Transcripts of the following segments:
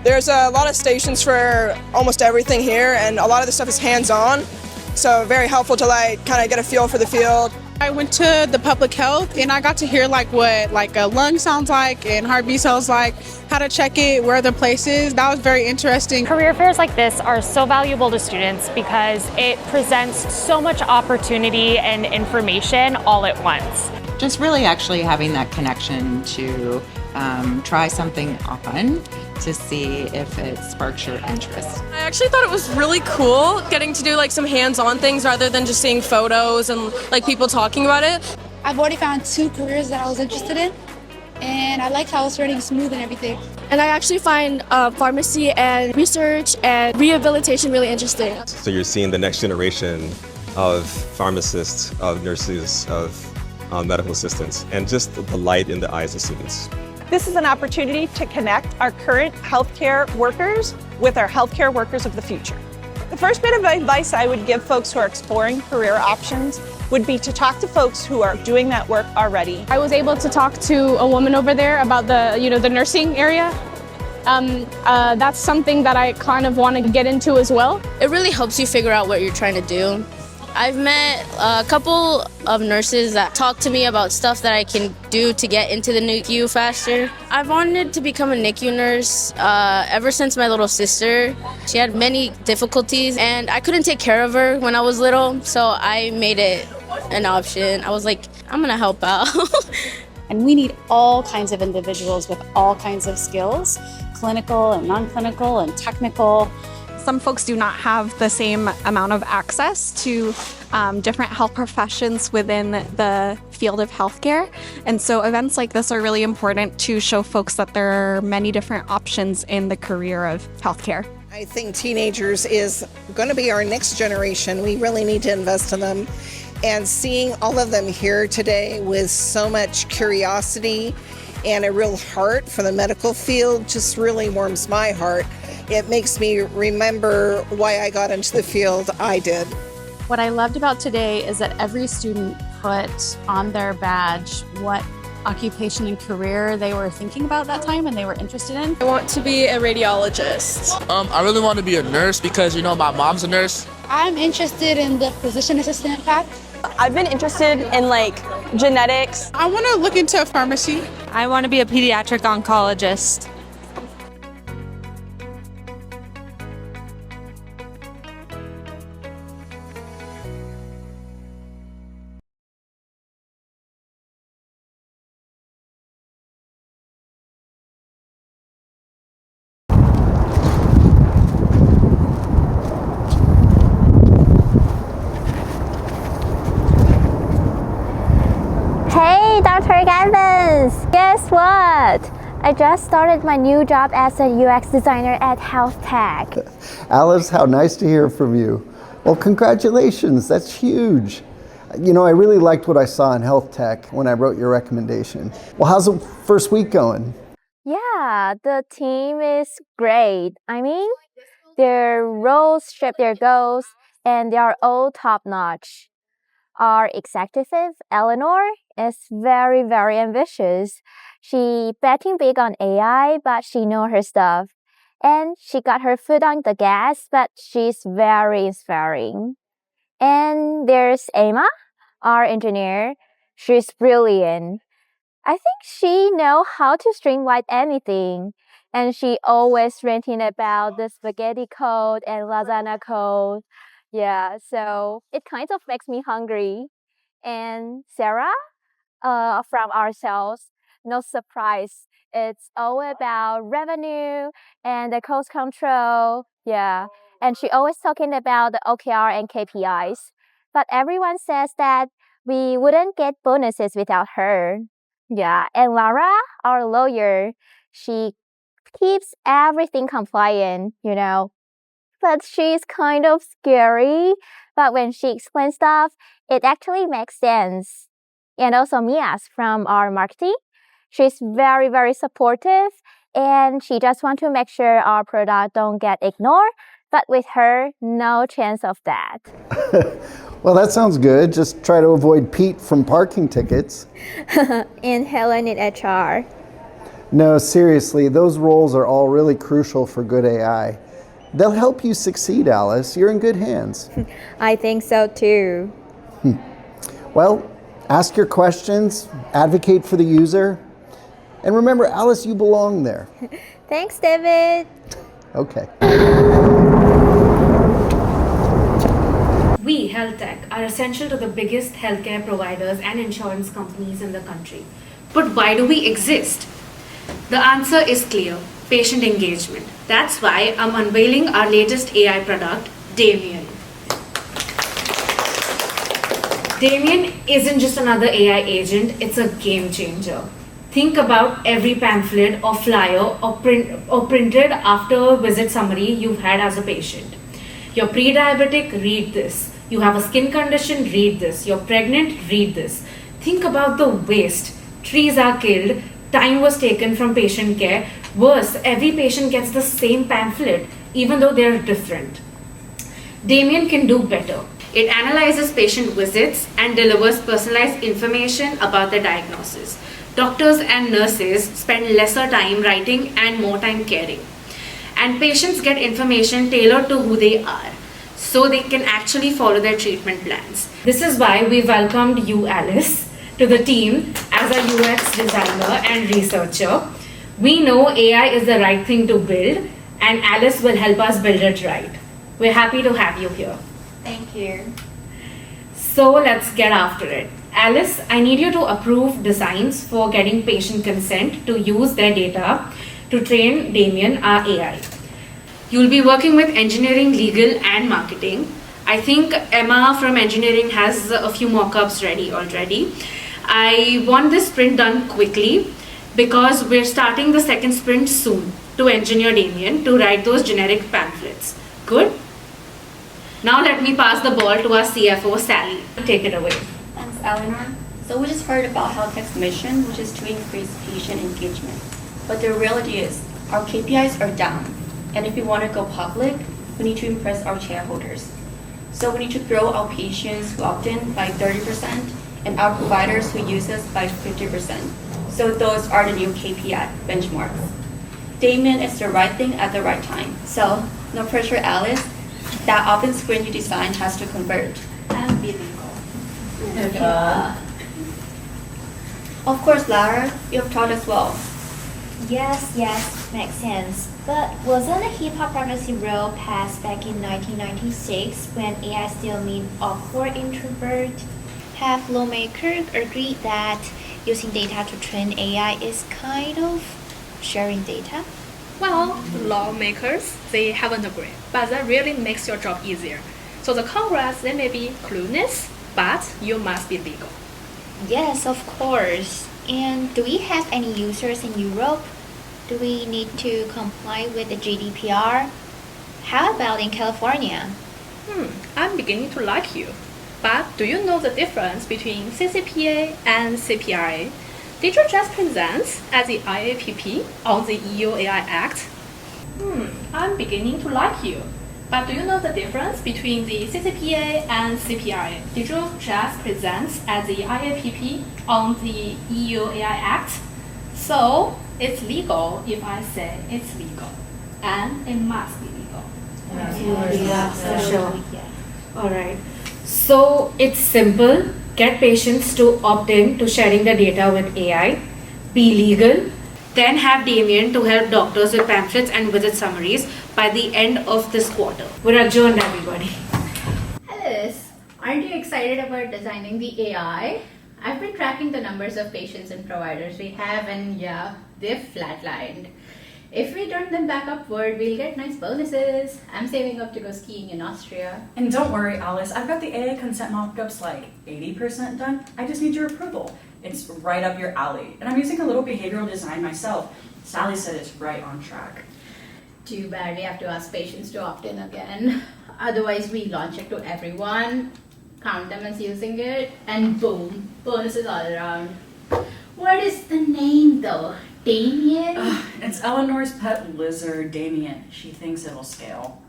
There's a lot of stations for almost everything here, and a lot of the stuff is hands-on, so very helpful to like kind of get a feel for the field. I went to the public health and I got to hear like what like a lung sounds like and heartbeat sounds like, how to check it, where are the places. That was very interesting. Career fairs like this are so valuable to students because it presents so much opportunity and information all at once. Just really actually having that connection to try something on to see if it sparks your interest. I actually thought it was really cool getting to do like some hands-on things rather than just seeing photos and like people talking about it. I've already found 2 careers that I was interested in, and I liked how it's running smooth and everything. And I actually find pharmacy and research and rehabilitation really interesting. So you're seeing the next generation of pharmacists, of nurses, of medical assistants, and just the light in the eyes of students. This is an opportunity to connect our current healthcare workers with our healthcare workers of the future. The first bit of advice I would give folks who are exploring career options would be to talk to folks who are doing that work already. I was able to talk to a woman over there about the nursing area. That's something that I kind of want to get into as well. It really helps you figure out what you're trying to do. I've met a couple of nurses that talk to me about stuff that I can do to get into the NICU faster. I've wanted to become a NICU nurse ever since my little sister. She had many difficulties and I couldn't take care of her when I was little, so I made it an option. I was like, I'm gonna help out. And we need all kinds of individuals with all kinds of skills, clinical and non-clinical and technical. Some folks do not have the same amount of access to different health professions within the field of healthcare. And so events like this are really important to show folks that there are many different options in the career of healthcare. I think teenagers is going to be our next generation. We really need to invest in them. And seeing all of them here today with so much curiosity and a real heart for the medical field just really warms my heart. It makes me remember why I got into the field I did. What I loved about today is that every student put on their badge what occupation and career they were thinking about that time and they were interested in. I want to be a radiologist. I really want to be a nurse because, my mom's a nurse. I'm interested in the physician assistant path. I've been interested in like genetics. I want to look into pharmacy. I want to be a pediatric oncologist. Hey, Dr. Gavins! Guess what? I just started my new job as a UX designer at Health Tech. Alice, how nice to hear from you. Well, congratulations, that's huge. I really liked what I saw in Health Tech when I wrote your recommendation. Well, how's the first week going? Yeah, the team is great. I mean, their roles shape their goals and they are all top-notch. Our executive, Eleanor, is very, very ambitious. She betting big on AI, but she know her stuff. And she got her foot on the gas, but she's very inspiring. And there's Emma, our engineer. She's brilliant. I think she know how to streamline anything. And she always ranting about the spaghetti code and lasagna code. Yeah, so it kind of makes me hungry. And Sarah, from our sales, no surprise. It's all about revenue and the cost control. Yeah, and she always talking about the OKR and KPIs. But everyone says that we wouldn't get bonuses without her. Yeah, and Lara, our lawyer, she keeps everything compliant, But she's kind of scary. But when she explains stuff, it actually makes sense. And also Mia's from our marketing. She's very, very supportive. And she just wants to make sure our product don't get ignored. But with her, no chance of that. Well, that sounds good. Just try to avoid Pete from parking tickets. And Helen in HR. No, seriously, those roles are all really crucial for good AI. They'll help you succeed, Alice. You're in good hands. I think so too. Well, ask your questions, advocate for the user, and remember, Alice, you belong there. Thanks, David. Okay. We, health tech, are essential to the biggest healthcare providers and insurance companies in the country. But why do we exist? The answer is clear: patient engagement. That's why I'm unveiling our latest AI product, Damien. Damien isn't just another AI agent, it's a game changer. Think about every pamphlet or flyer or printed after visit summary you've had as a patient. You're pre-diabetic, read this. You have a skin condition, read this. You're pregnant, read this. Think about the waste. Trees are killed, time was taken from patient care. Worse, every patient gets the same pamphlet, even though they're different. Damien can do better. It analyzes patient visits and delivers personalized information about the diagnosis. Doctors and nurses spend lesser time writing and more time caring. And patients get information tailored to who they are, so they can actually follow their treatment plans. This is why we welcomed you, Alice, to the team as a UX designer and researcher. We know AI is the right thing to build, and Alice will help us build it right. We're happy to have you here. Thank you. So let's get after it. Alice, I need you to approve designs for getting patient consent to use their data to train Damien, our AI. You'll be working with engineering, legal, and marketing. I think Emma from engineering has a few mock-ups ready already. I want this sprint done quickly because we're starting the second sprint soon to engineer Damien to write those generic pamphlets. Good? Now let me pass the ball to our CFO, Sally. Take it away. Thanks, Eleanor. So we just heard about health tech's mission, which is to increase patient engagement. But the reality is, our KPIs are down. And if we want to go public, we need to impress our shareholders. So we need to grow our patients who opt in by 30% and our providers who use us by 50%. So those are the new KPI benchmarks. Damien is the right thing at the right time. So no pressure, Alice. That open screen you designed has to convert and be legal. Of course, Lara, you have taught as well. Yes, makes sense. But wasn't a hip-hop privacy rule passed back in 1996 when AI still mean awkward introvert? Have lawmakers agreed that using data to train AI is kind of sharing data? Well, lawmakers, they haven't agreed, but that really makes your job easier. So the Congress, they may be clueless, but you must be legal. Yes, of course. And do we have any users in Europe? Do we need to comply with the GDPR? How about in California? I'm beginning to like you. But do you know the difference between CCPA and CPRA? Did you just present at the IAPP on the EU AI Act? I'm beginning to like you. But do you know the difference between the CCPA and CPRA? Did you just present at the IAPP on the EU AI Act? So, it's legal if I say it's legal. And it must be legal. Yeah, for sure. Alright. So, it's simple. Get patients to opt in to sharing the data with AI. Be legal. Then have Damien to help doctors with pamphlets and visit summaries by the end of this quarter. We're adjourned, everybody. Alice, aren't you excited about designing the AI? I've been tracking the numbers of patients and providers we have, and yeah, they've flatlined. If we turn them back upward, we'll get nice bonuses. I'm saving up to go skiing in Austria. And don't worry, Alice, I've got the AI consent mock-ups like 80% done. I just need your approval. It's right up your alley. And I'm using a little behavioral design myself. Sally said it's right on track. Too bad we have to ask patients to opt in again. Otherwise, we launch it to everyone, count them as using it, and boom, bonuses all around. What is the name though? Damien? It's Eleanor's pet lizard, Damien. She thinks it'll scale.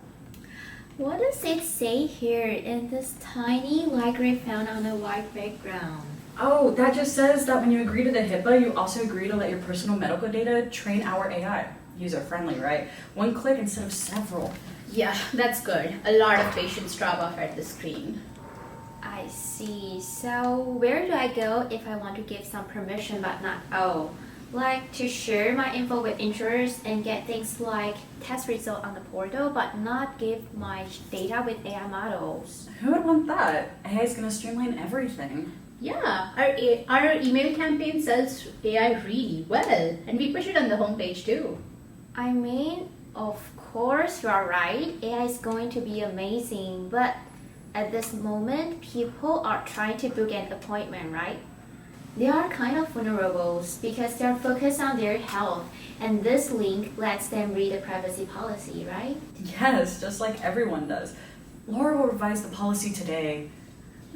What does it say here in this tiny library found on a white background? Oh, that just says that when you agree to the HIPAA, you also agree to let your personal medical data train our AI. User-friendly, right? One click instead of several. Yeah, that's good. A lot of patients drop off at the screen. I see. So where do I go if I want to give some permission but not all? Like to share my info with insurers and get things like test result on the portal but not give my data with AI models. Who would want that? AI is going to streamline everything. Yeah, our email campaign sells AI really well, and we push it on the homepage too. I mean, of course you are right. AI is going to be amazing, but at this moment, people are trying to book an appointment, right? They are kind of vulnerable because they're focused on their health, and this link lets them read the privacy policy, right? Yes, just like everyone does. Laura will revise the policy today.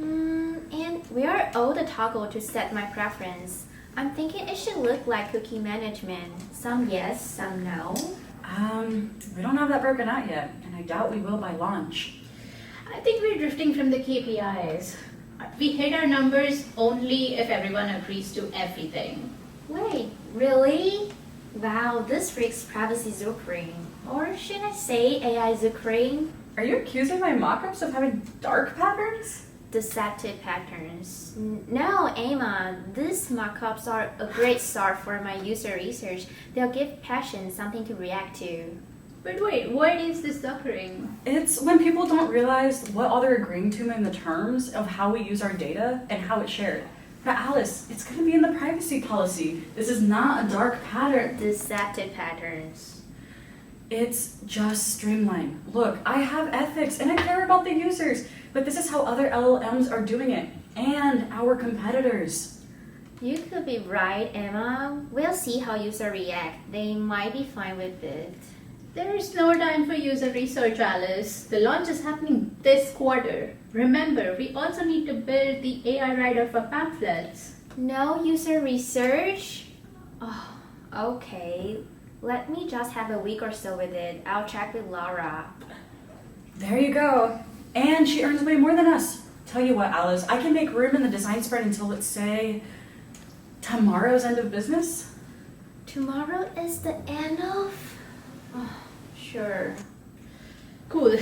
And where are all the toggle to set my preference? I'm thinking it should look like cookie management. Some yes, some no. We don't have that broken out yet, and I doubt we will by launch. I think we're drifting from the KPIs. We hit our numbers only if everyone agrees to everything. Wait, really? Wow, this freaks privacy zuckering. Or should I say AI zuckering? Are you accusing my mockups of having dark patterns? Deceptive patterns. No, Emma, these mockups are a great start for my user research. They'll give patients something to react to. But wait, what is this zuckering? It's when people don't realize what all they're agreeing to in the terms of how we use our data and how it's shared. But Alice, it's going to be in the privacy policy. This is not a dark pattern. Deceptive patterns. It's just streamlined. Look, I have ethics and I care about the users, but this is how other LLMs are doing it, and our competitors. You could be right, Emma. We'll see how users react. They might be fine with it. There is no time for user research, Alice. The launch is happening this quarter. Remember, we also need to build the AI writer for pamphlets. No user research? Oh, okay. Let me just have a week or so with it. I'll check with Laura. There you go. And she earns way more than us. Tell you what, Alice, I can make room in the design spread until, let's say, tomorrow's end of business? Tomorrow is the end of? Oh, sure. Cool.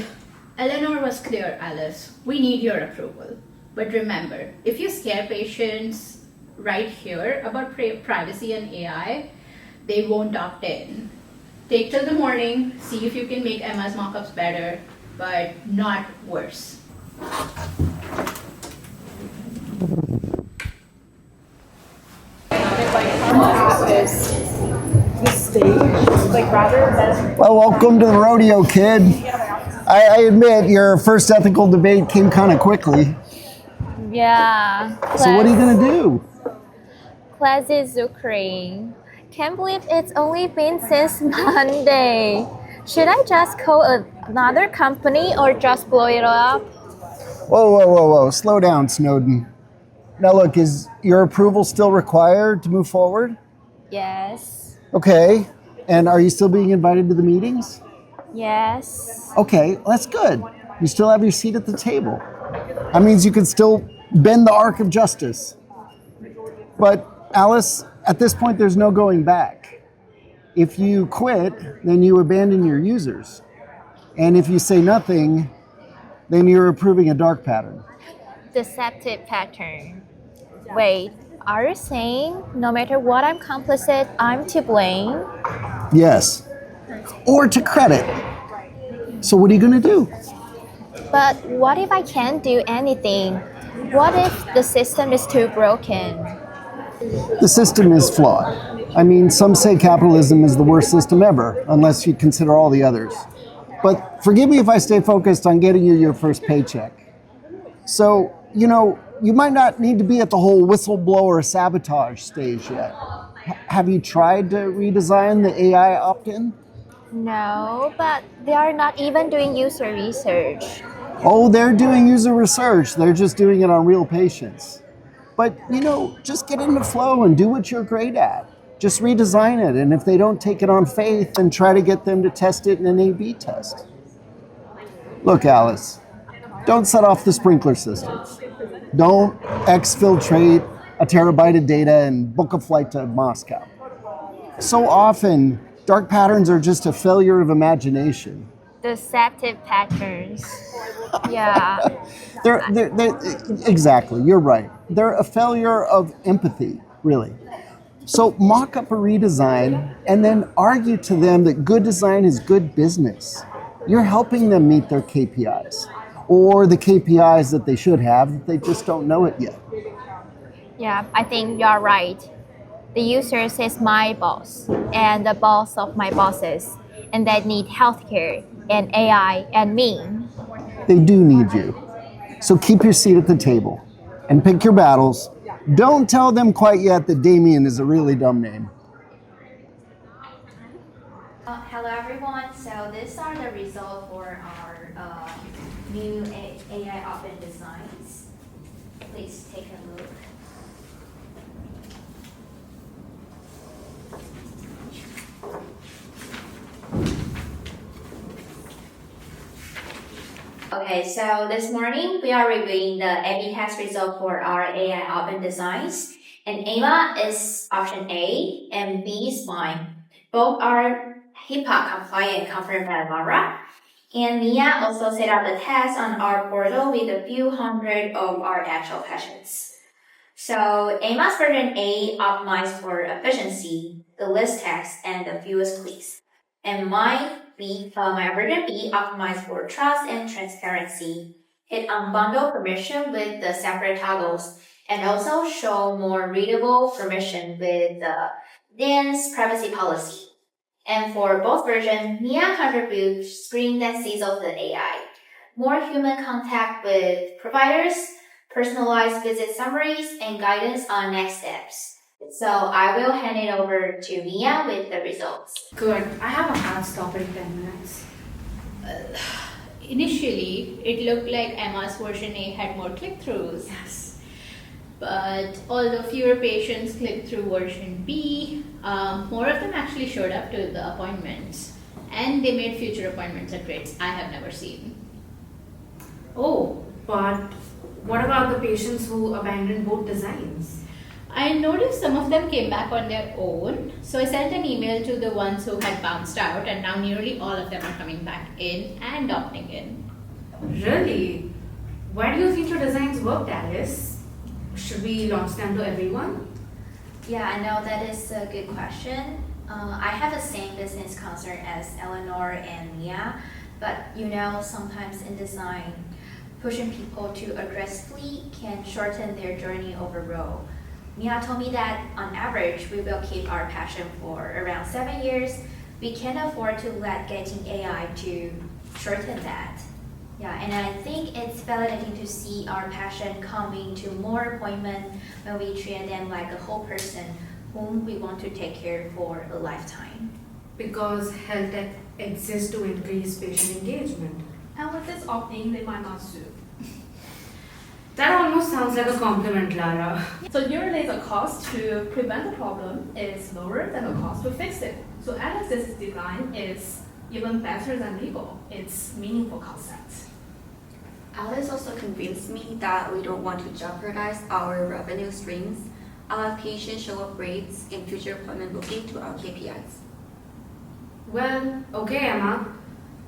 Eleanor was clear, Alice. We need your approval. But remember, if you scare patients right here about privacy and AI, they won't opt in. Take till the morning, see if you can make Emma's mockups better, but not worse. Well, welcome to the rodeo, kid. I admit your first ethical debate came kind of quickly. Yeah. So what are you going to do? Class is Ukraine. Can't believe it's only been since Monday. Should I just call another company or just blow it up? Whoa. Slow down, Snowden. Now look, is your approval still required to move forward? Yes. Okay. And are you still being invited to the meetings? Yes. Okay, that's good. You still have your seat at the table. That means you can still bend the arc of justice. But Alice, at this point, there's no going back. If you quit, then you abandon your users. And if you say nothing, then you're approving a dark pattern. Deceptive pattern. Wait, are you saying no matter what I'm complicit, I'm to blame? Yes. Or to credit. So what are you going to do? But what if I can't do anything? What if the system is too broken? The system is flawed. I mean, some say capitalism is the worst system ever, unless you consider all the others. But forgive me if I stay focused on getting you your first paycheck. So, you might not need to be at the whole whistleblower sabotage stage yet. Have you tried to redesign the AI opt-in? No, but they are not even doing user research. Oh, they're doing user research. They're just doing it on real patients. But, just get in the flow and do what you're great at. Just redesign it. And if they don't take it on faith, then try to get them to test it in an A/B test. Look, Alice, don't set off the sprinkler systems. Don't exfiltrate a terabyte of data and book a flight to Moscow. So often, dark patterns are just a failure of imagination. Deceptive patterns. Yeah. They're, exactly, you're right. They're a failure of empathy, really. So mock up a redesign and then argue to them that good design is good business. You're helping them meet their KPIs, or the KPIs that they should have, that they just don't know it yet. Yeah, I think you're right. The users is my boss and the boss of my bosses, and they need healthcare and AI and me. They do need you. So keep your seat at the table and pick your battles. Don't tell them quite yet that Damien is a really dumb name. Hello everyone, so these are the results for our new AI open designs. Please take a look. Okay, so this morning we are reviewing the A/B test result for our AI open designs, and Emma is option A and B is mine. Both are HIPAA compliant and confirmed by Laura. And Mihye also set up the test on our portal with a few hundred of our actual patients. So Emma's version A optimized for efficiency, the list text, and the fewest clicks. And my version B optimized for trust and transparency. It unbundled permission with the separate toggles and also show more readable permission with the dense privacy policy. And for both versions, Mihye contributes screen that sees of the AI, more human contact with providers, personalized visit summaries, and guidance on next steps. So I will hand it over to Mihye with the results. Good. I have a hard stop in 10 minutes. Initially, it looked like Emma's version A had more click-throughs. Yes. But although fewer patients clicked through version B, more of them actually showed up to the appointments. And they made future appointments at rates I have never seen. Oh, but what about the patients who abandoned both designs? I noticed some of them came back on their own, so I sent an email to the ones who had bounced out, and now nearly all of them are coming back in and opting in. Really? Why do you think your designs worked, Alice? Should we launch them to everyone? Yeah, I know that is a good question. I have the same business concern as Eleanor and Mihye, but sometimes in design, pushing people too aggressively can shorten their journey overall. Mihye told me that on average, we will keep our passion for around 7 years. We can't afford to let getting AI to shorten that. Yeah, and I think it's validating to see our passion coming to more appointments when we treat them like a whole person whom we want to take care for a lifetime. Because health tech exists to increase patient engagement. And with this opting, they might not sue. That almost sounds like a compliment, Lara. So usually the cost to prevent the problem is lower than the cost to fix it. So Alex's design is even better than legal. It's meaningful concept. Alice also convinced me that we don't want to jeopardize our revenue streams. I'll have patient show-up rates in future appointment booking to our KPIs. Well, okay, Emma.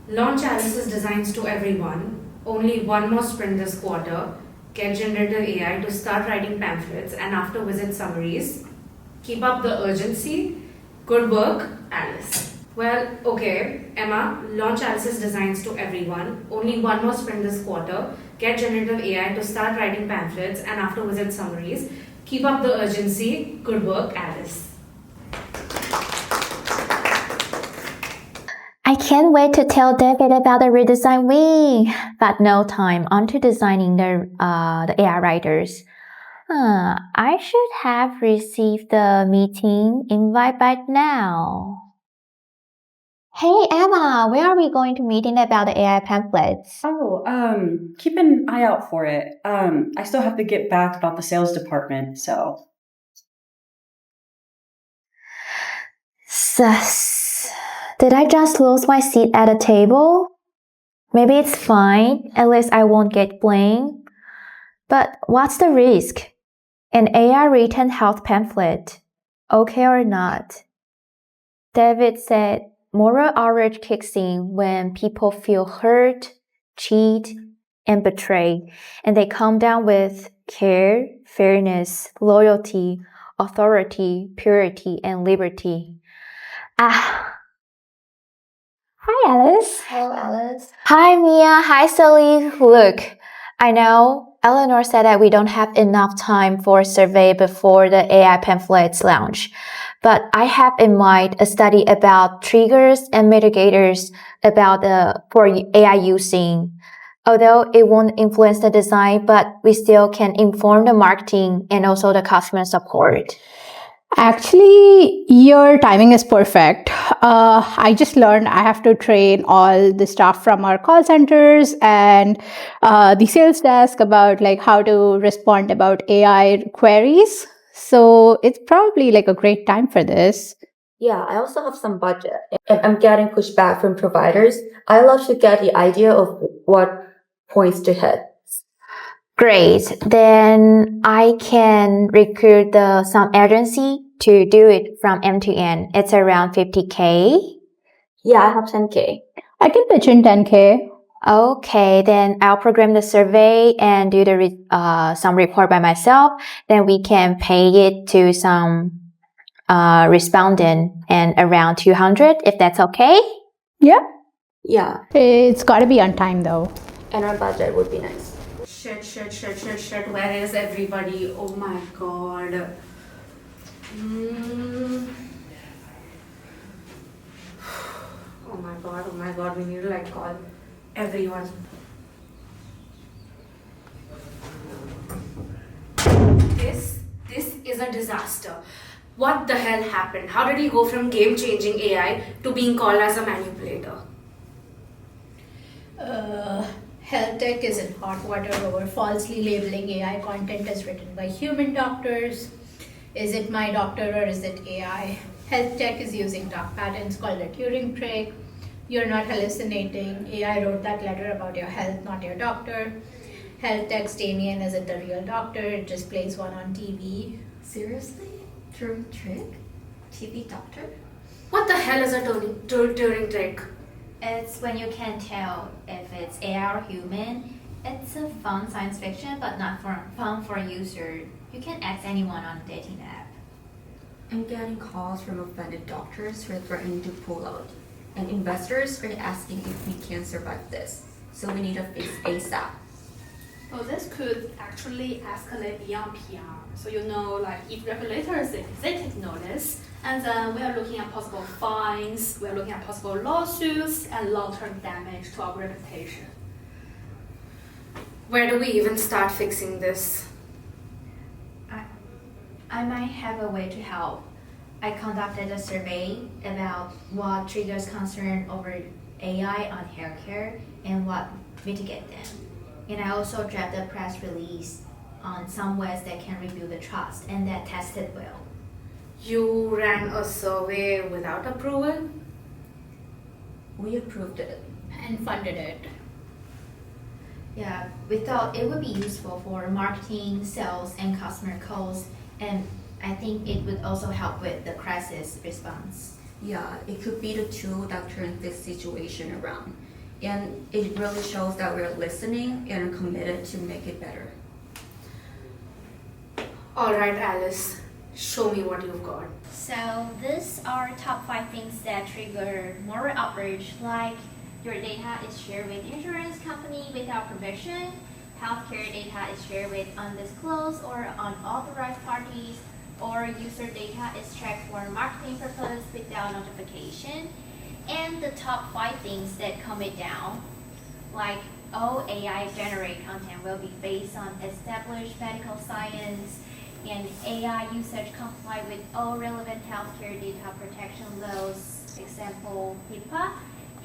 Launch Alice's designs to everyone. Only one more sprint this quarter. Get generative AI to start writing pamphlets and after visit summaries. Keep up the urgency. Good work, Alice. Well, okay, Emma, launch Alice's designs to everyone. Only one more sprint this quarter. Get generative AI to start writing pamphlets and after visit summaries. Keep up the urgency. Good work, Alice. I can't wait to tell David about the redesign wing, but no time. On to designing the AI writers. I should have received the meeting invite by now. Hey Emma, where are we going to meeting about the AI pamphlets? Oh, keep an eye out for it. I still have to get back about the sales department, so. Sus. Did I just lose my seat at a table? Maybe it's fine, at least I won't get blamed. But what's the risk? An AI written health pamphlet. Okay or not? David said, moral outrage kicks in when people feel hurt, cheat, and betrayed, and they come down with care, fairness, loyalty, authority, purity, and liberty. Hi, Alice. Hello, Alice. Hi, Mia. Hi, Sally. Look, I know Eleanor said that we don't have enough time for a survey before the AI pamphlets launch, but I have in mind a study about triggers and mitigators for AI using. Although it won't influence the design, but we still can inform the marketing and also the customer support. Actually, your timing is perfect. I just learned I have to train all the staff from our call centers and the sales desk about like how to respond about AI queries. So it's probably like a great time for this. Yeah, I also have some budget and I'm getting pushback from providers. I love to get the idea of what points to hit. Great. Then I can recruit some agency to do it from end to end. It's around 50K. Yeah, I have 10K. I can pitch in 10K. Okay, then I'll program the survey and do some report by myself. Then we can pay it to some respondent and around 200, if that's okay. Yeah. Yeah. It's got to be on time though. And our budget would be nice. Shit. Where is everybody? Oh my god. Oh my god. We need to like call everyone. This is a disaster. What the hell happened? How did he go from game-changing AI to being called as a manipulator? Health tech is in hot water over falsely labeling AI content as written by human doctors. Is it my doctor or is it AI? Health tech is using dark patterns called a Turing trick. You're not hallucinating. AI wrote that letter about your health, not your doctor. Health tech's Damien isn't the real doctor, it just plays one on TV. Seriously? Turing trick? TV doctor? What the hell is a Turing trick? It's when you can't tell if it's AI or human. It's a fun science fiction, but not fun for a user. You can ask anyone on a dating app. I'm getting calls from offended doctors who are threatening to pull out. And investors are asking if we can survive this. So we need a fix ASAP. So this could actually escalate beyond PR. So like if regulators they take notice, and then we are looking at possible fines, we are looking at possible lawsuits and long-term damage to our reputation. Where do we even start fixing this? I might have a way to help. I conducted a survey about what triggers concern over AI on healthcare and what mitigate them. And I also drafted a press release on some ways that can rebuild the trust and that tested well. You ran a survey without approval? We approved it. And funded it. Yeah, we thought it would be useful for marketing, sales, and customer calls, and I think it would also help with the crisis response. Yeah, it could be the tool that turns this situation around. And it really shows that we're listening and committed to make it better. All right, Alice, show me what you've got. So these are top 5 things that trigger moral outrage, like your data is shared with insurance company without permission, healthcare data is shared with undisclosed or unauthorized parties, or user data is tracked for marketing purpose without notification. And the top 5 things that calm it down, like all AI generated content will be based on established medical science, and AI usage comply with all relevant healthcare data protection laws, example HIPAA,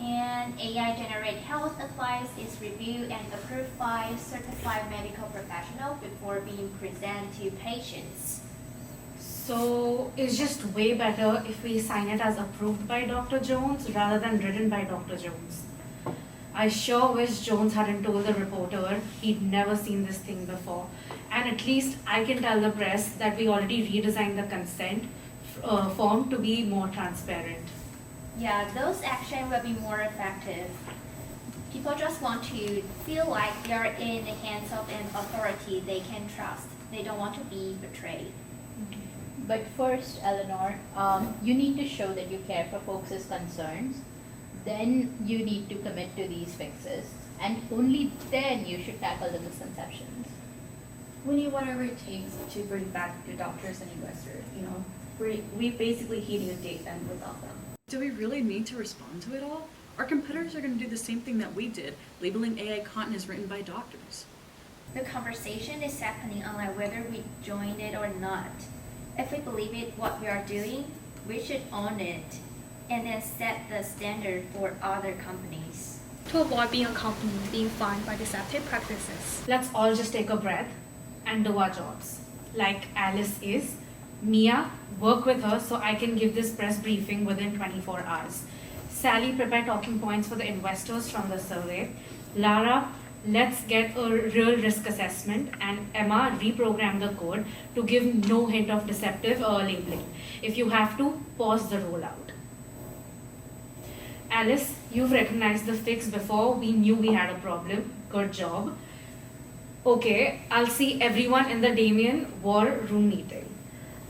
and AI generated health advice is reviewed and approved by certified medical professionals before being presented to patients. So it's just way better if we sign it as approved by Dr. Jones rather than written by Dr. Jones. I sure wish Jones hadn't told the reporter he'd never seen this thing before. And at least I can tell the press that we already redesigned the consent form to be more transparent. Yeah, those actions will be more effective. People just want to feel like they are in the hands of an authority they can trust. They don't want to be betrayed. But first, Eleanor, you need to show that you care for folks' concerns. Then you need to commit to these fixes. And only then you should tackle the misconceptions. We need whatever it takes to bring back the doctors and investors, you know. We basically hitting a dead end without them. Do we really need to respond to it all? Our competitors are going to do the same thing that we did, labeling AI content as written by doctors. The conversation is happening unlike whether we join it or not. If we believe it, what we are doing, we should own it and then set the standard for other companies. To avoid being a company being fined by deceptive practices. Let's all just take a breath and do our jobs. Like Alice is. Mia, work with her so I can give this press briefing within 24 hours. Sally, prepare talking points for the investors from the survey. Lara, let's get a real risk assessment. And Emma, reprogram the code to give no hint of deceptive labeling. If you have to, pause the rollout. Alice, you've recognized the fix before we knew we had a problem. Good job. Okay, I'll see everyone in the Damien War Room meeting.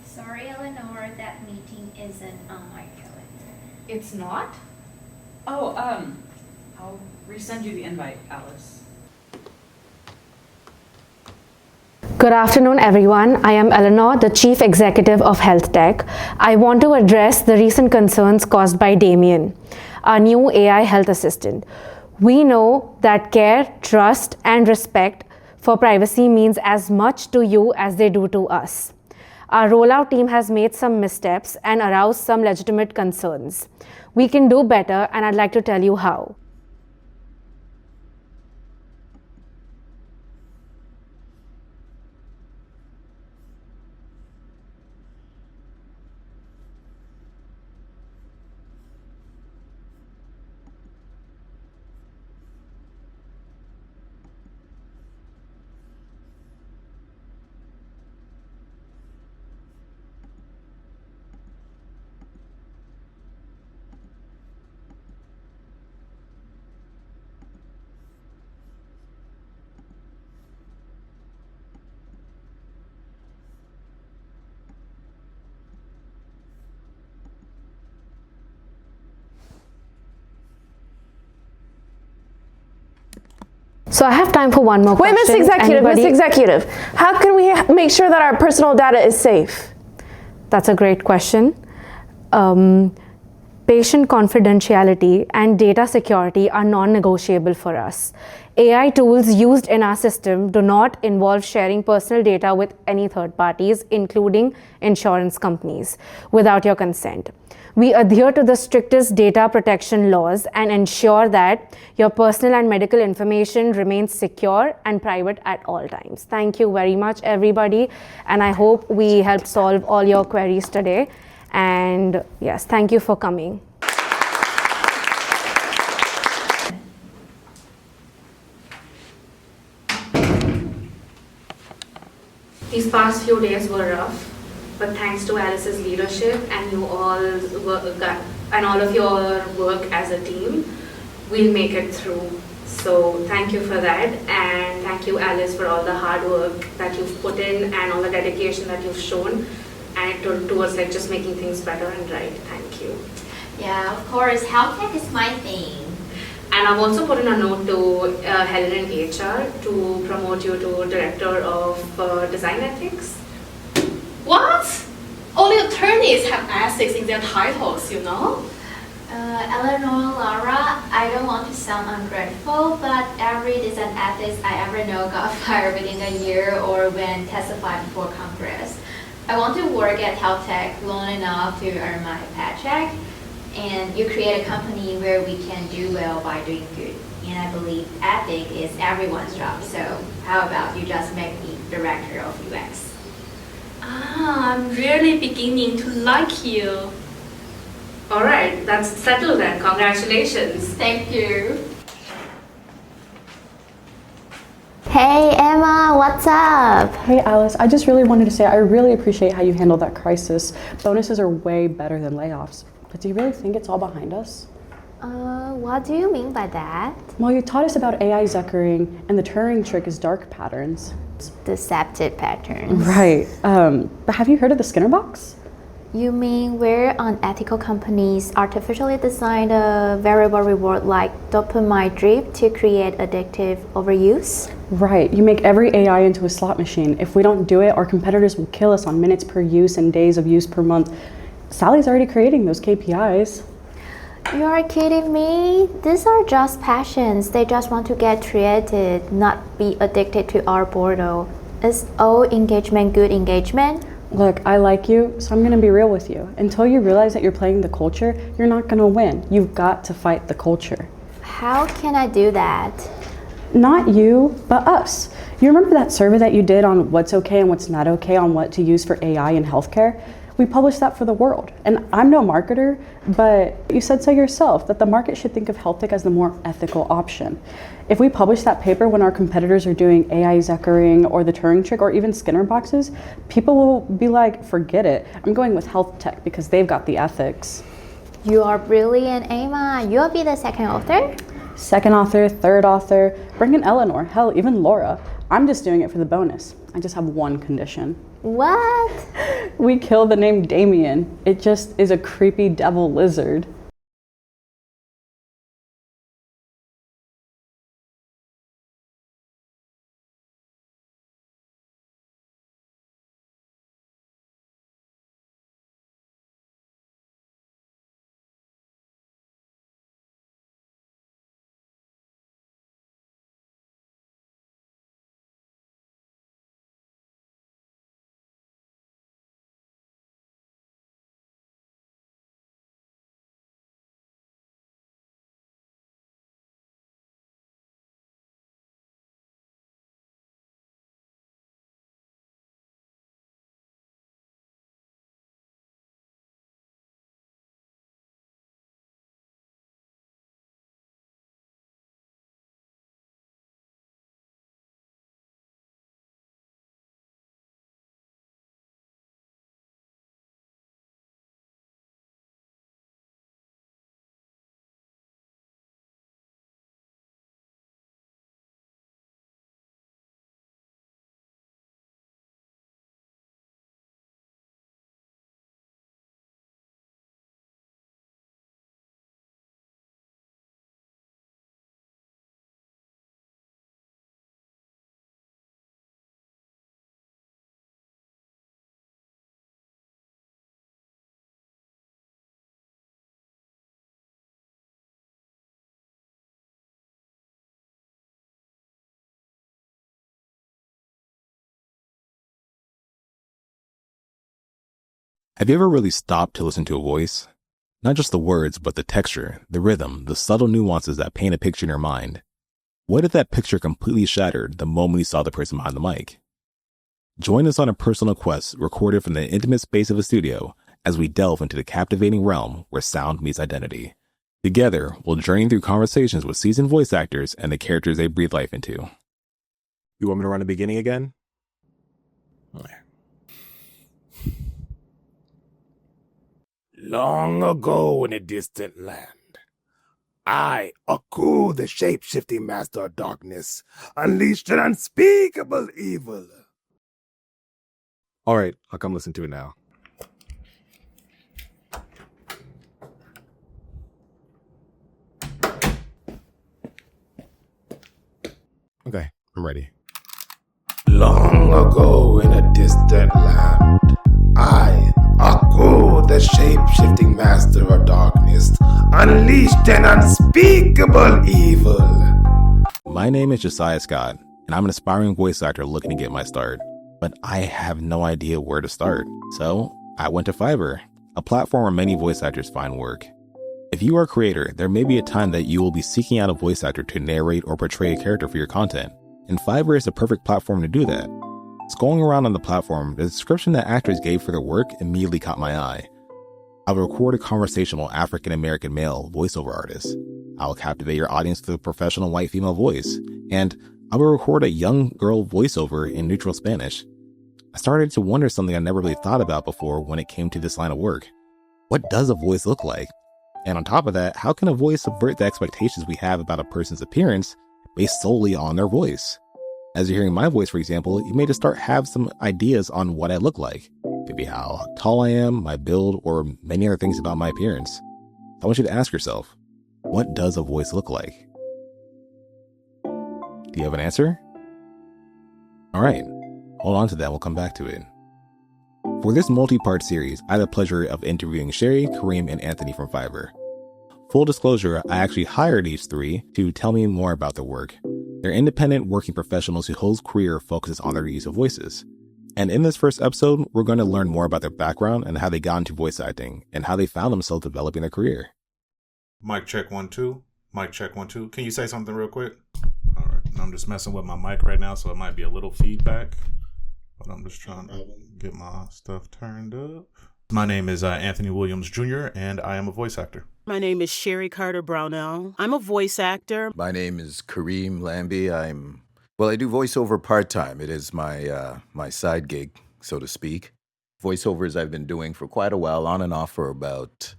Sorry, Eleanor, that meeting isn't on my calendar. It's not? Oh, I'll resend you the invite, Alice. Good afternoon, everyone. I am Eleanor, the Chief Executive of Health Tech. I want to address the recent concerns caused by Damien, our new AI health assistant. We know that care, trust, and respect for privacy means as much to you as they do to us. Our rollout team has made some missteps and aroused some legitimate concerns. We can do better, and I'd like to tell you how. So I have time for one more question. Wait, Miss Executive, how can we make sure that our personal data is safe? That's a great question. Patient confidentiality and data security are non-negotiable for us. AI tools used in our system do not involve sharing personal data with any third parties, including insurance companies, without your consent. We adhere to the strictest data protection laws and ensure that your personal and medical information remains secure and private at all times. Thank you very much, everybody, and I hope we helped solve all your queries today. And yes, thank you for coming. These past few days were rough. But thanks to Alice's leadership and you all and all of your work as a team, we'll make it through. So thank you for that, and thank you, Alice, for all the hard work that you've put in and all the dedication that you've shown, and towards like just making things better and right. Thank you. Yeah, of course. Health tech is my thing. And I've also put in a note to Helen in HR to promote you to Director of Design Ethics. What? Only attorneys have ethics in their titles, you know? Eleanor, Lara, I don't want to sound ungrateful, but every design ethics I ever know got fired within a year or when testified before Congress. I want to work at Health Tech long enough to earn my paycheck, and you create a company where we can do well by doing good. And I believe ethics is everyone's job, so how about you just make me Director of UX? I'm really beginning to like you. All right, that's settled then. Congratulations. Thank you. Hey Emma, what's up? Hey Alice, I just really wanted to say I really appreciate how you handled that crisis. Bonuses are way better than layoffs. But do you really think it's all behind us? What do you mean by that? Well, you taught us about AI zuckering, and the Turing trick is dark patterns. Deceptive patterns. Right. But have you heard of the Skinner box? You mean where unethical companies artificially design a variable reward like dopamine drip to create addictive overuse? Right. You make every AI into a slot machine. If we don't do it, our competitors will kill us on minutes per use and days of use per month. Sally's already creating those KPIs. You're kidding me? These are just passions. They just want to get created, not be addicted to our boredom. Is all engagement good engagement? Look, I like you, so I'm gonna be real with you. Until you realize that you're playing the culture, you're not gonna win. You've got to fight the culture. How can I do that? Not you, but us. You remember that survey that you did on what's okay and what's not okay on what to use for AI in healthcare? We published that for the world. And I'm no marketer, but you said so yourself, that the market should think of health tech as the more ethical option. If we publish that paper when our competitors are doing AI zuckering or the Turing trick or even Skinner boxes, people will be like, forget it. I'm going with health tech because they've got the ethics. You are brilliant, Emma. You'll be the second author? Second author, third author, bring in Eleanor, hell, even Laura. I'm just doing it for the bonus. I just have one condition. What? We kill the name Damien. It just is a creepy devil lizard. Have you ever really stopped to listen to a voice? Not just the words, but the texture, the rhythm, the subtle nuances that paint a picture in your mind. What if that picture completely shattered the moment you saw the person behind the mic? Join us on a personal quest recorded from the intimate space of a studio as we delve into the captivating realm where sound meets identity. Together, we'll journey through conversations with seasoned voice actors and the characters they breathe life into. You want me to run the beginning again? Long ago in a distant land, I, Aku, the shape-shifting master of darkness, unleashed an unspeakable evil. All right, I'll come listen to it now. Okay, I'm ready. Long ago in a distant land, I, Aku, the shape-shifting master of darkness, unleashed an unspeakable evil. My name is Josiah Scott, and I'm an aspiring voice actor looking to get my start. But I have no idea where to start, so I went to Fiverr, a platform where many voice actors find work. If you are a creator, there may be a time that you will be seeking out a voice actor to narrate or portray a character for your content, and Fiverr is the perfect platform to do that. Scrolling around on the platform, the description that actors gave for their work immediately caught my eye. I will record a conversational African-American male voiceover artist. I will captivate your audience with a professional white female voice, and I would record a young girl voiceover in neutral Spanish. I started to wonder something I never really thought about before when it came to this line of work. What does a voice look like? And on top of that, how can a voice subvert the expectations we have about a person's appearance based solely on their voice? As you're hearing my voice, for example, you may just have some ideas on what I look like. Maybe how tall I am, my build, or many other things about my appearance. I want you to ask yourself, what does a voice look like? Do you have an answer? All right, hold on to that, we'll come back to it. For this multi-part series, I had the pleasure of interviewing Sherry, Kareem, and Anthony from Fiverr. Full disclosure, I actually hired these three to tell me more about their work. They're independent working professionals whose whole career focuses on their use of voices. And in this first episode, we're going to learn more about their background and how they got into voice acting and how they found themselves developing their career. Mic check 1 2. Mic check 1 2. Can you say something real quick? All right. I'm just messing with my mic right now, so it might be a little feedback. But I'm just trying to get my stuff turned up. My name is Anthony Williams Jr., and I am a voice actor. My name is Sherry Carter Brownell. I'm a voice actor. My name is Kareem Lambie. I do voiceover part-time. It is my side gig, so to speak. Voiceovers I've been doing for quite a while, on and off for about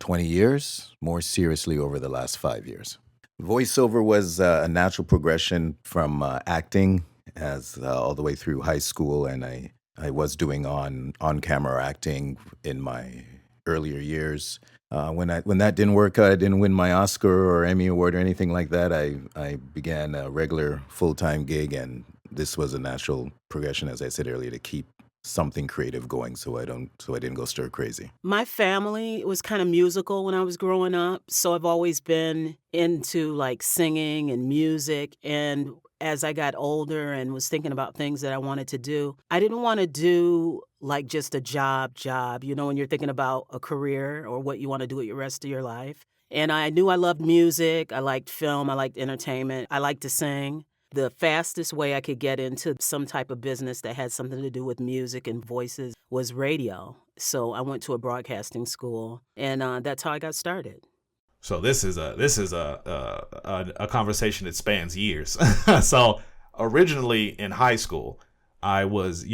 20 years, more seriously over the last 5 years. Voiceover was a natural progression from acting as all the way through high school, and I was doing on-camera acting in my earlier years. When that didn't work out, I didn't win my Oscar or Emmy Award or anything like that, I began a regular full-time gig, and this was a natural progression, as I said earlier, to keep something creative going so I didn't go stir crazy. My family was kind of musical when I was growing up, so I've always been into like singing and music. And as I got older and was thinking about things that I wanted to do, I didn't want to do like just a job, when you're thinking about a career or what you want to do with the rest of your life. And I knew I loved music, I liked film, I liked entertainment, I liked to sing. The fastest way I could get into some type of business that had something to do with music and voices was radio. So I went to a broadcasting school, and that's how I got started. So this is a conversation that spans years. So originally in high school, I was,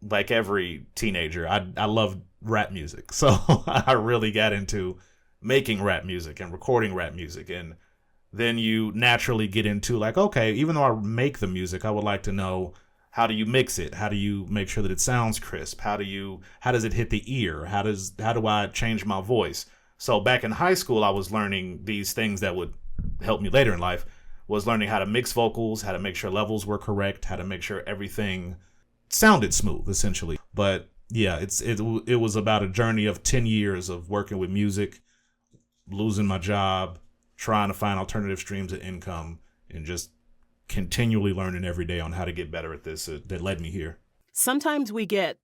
like every teenager, I loved rap music. So I really got into making rap music and recording rap music. And then you naturally get into like, okay, even though I make the music, I would like to know, how do you mix it? How do you make sure that it sounds crisp? How does it hit the ear? How do I change my voice? So back in high school, I was learning these things that would help me later in life, was learning how to mix vocals, how to make sure levels were correct, how to make sure everything sounded smooth, essentially. But yeah, it was about a journey of 10 years of working with music, losing my job, trying to find alternative streams of income, and just continually learning every day on how to get better at this that led me here. Sometimes we get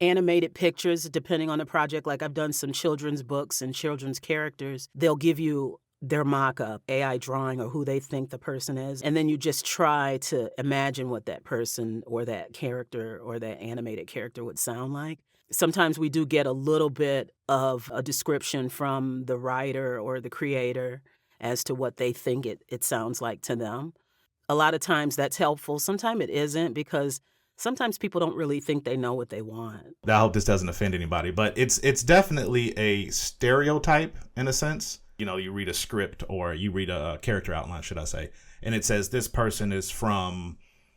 animated pictures depending on the project. Like I've done some children's books and children's characters. They'll give you their mock-up, AI drawing, or who they think the person is. And then you just try to imagine what that person or that character or that animated character would sound like. Sometimes we do get a little bit of a description from the writer or the creator as to what they think it sounds like to them. A lot of times that's helpful. Sometimes it isn't, because sometimes people don't really think they know what they want. I hope this doesn't offend anybody, but it's definitely a stereotype in a sense. You read a script or you read a character outline, should I say, and it says this person is from,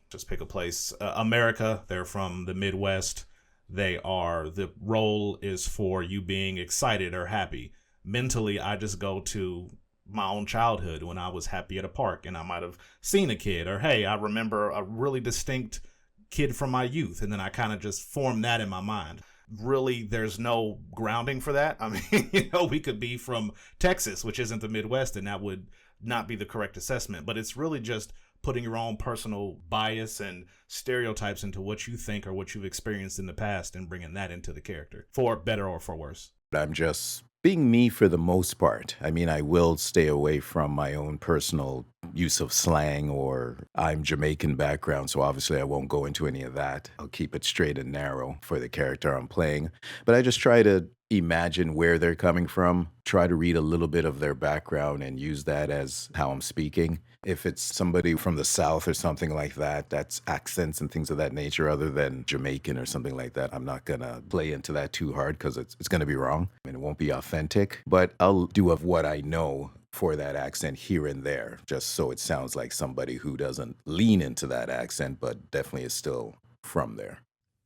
just pick a place, America. They're from the Midwest. The role is for you being excited or happy. Mentally, I just go to my own childhood when I was happy at a park and I might have seen a kid, or hey, I remember a really distinct kid from my youth, and then I kind of just form that in my mind. Really, there's no grounding for that. I mean, we could be from Texas, which isn't the Midwest, and that would not be the correct assessment. But it's really just putting your own personal bias and stereotypes into what you think or what you've experienced in the past and bringing that into the character, for better or for worse. I'm just being me for the most part. I mean, I will stay away from my own personal use of slang, or I'm Jamaican background, so obviously I won't go into any of that. I'll keep it straight and narrow for the character I'm playing. But I just try to imagine where they're coming from, try to read a little bit of their background and use that as how I'm speaking. If it's somebody from the South or something like that, that's accents and things of that nature other than Jamaican or something like that, I'm not going to play into that too hard because it's going to be wrong and it won't be authentic. But I'll do of what I know for that accent here and there, just so it sounds like somebody who doesn't lean into that accent, but definitely is still from there.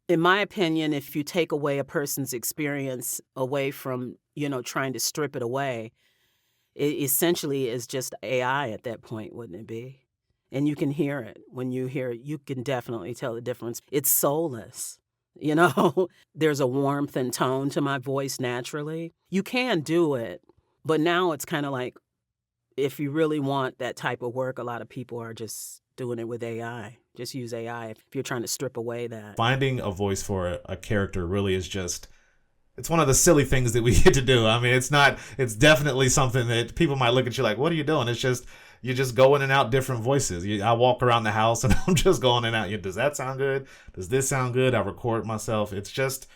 In my opinion, if you take away a person's experience away from, trying to strip it away, it essentially is just AI at that point, wouldn't it be? And you can hear it. When you hear it, you can definitely tell the difference. It's soulless. There's a warmth and tone to my voice naturally. You can do it, but now it's kind of like, if you really want that type of work, a lot of people are just doing it with AI. Just use AI if you're trying to strip away that. Finding a voice for a character really is just, it's one of the silly things that we get to do. I mean, it's definitely something that people might look at you like, what are you doing? It's just, you just go in and out different voices. I walk around the house and I'm just going in and out. Does that sound good? Does this sound good? I record myself. It's just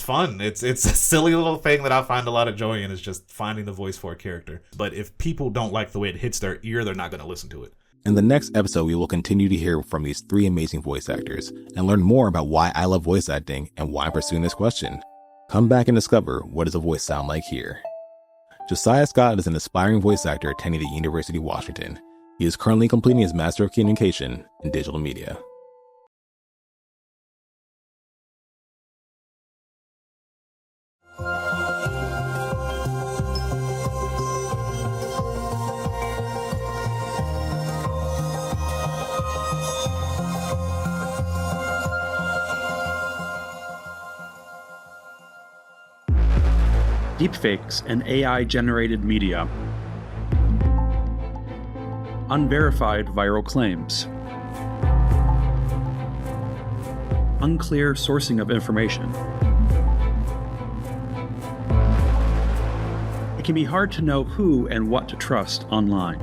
fun. It's a silly little thing that I find a lot of joy in, is just finding the voice for a character. But if people don't like the way it hits their ear, they're not going to listen to it. In the next episode, we will continue to hear from these 3 amazing voice actors and learn more about why I love voice acting and why I'm pursuing this question. Come back and discover what does a voice sound like here. Josiah Scott is an aspiring voice actor attending the University of Washington. He is currently completing his Master of Communication in Digital Media. Deepfakes and AI-generated media. Unverified viral claims. Unclear sourcing of information. It can be hard to know who and what to trust online.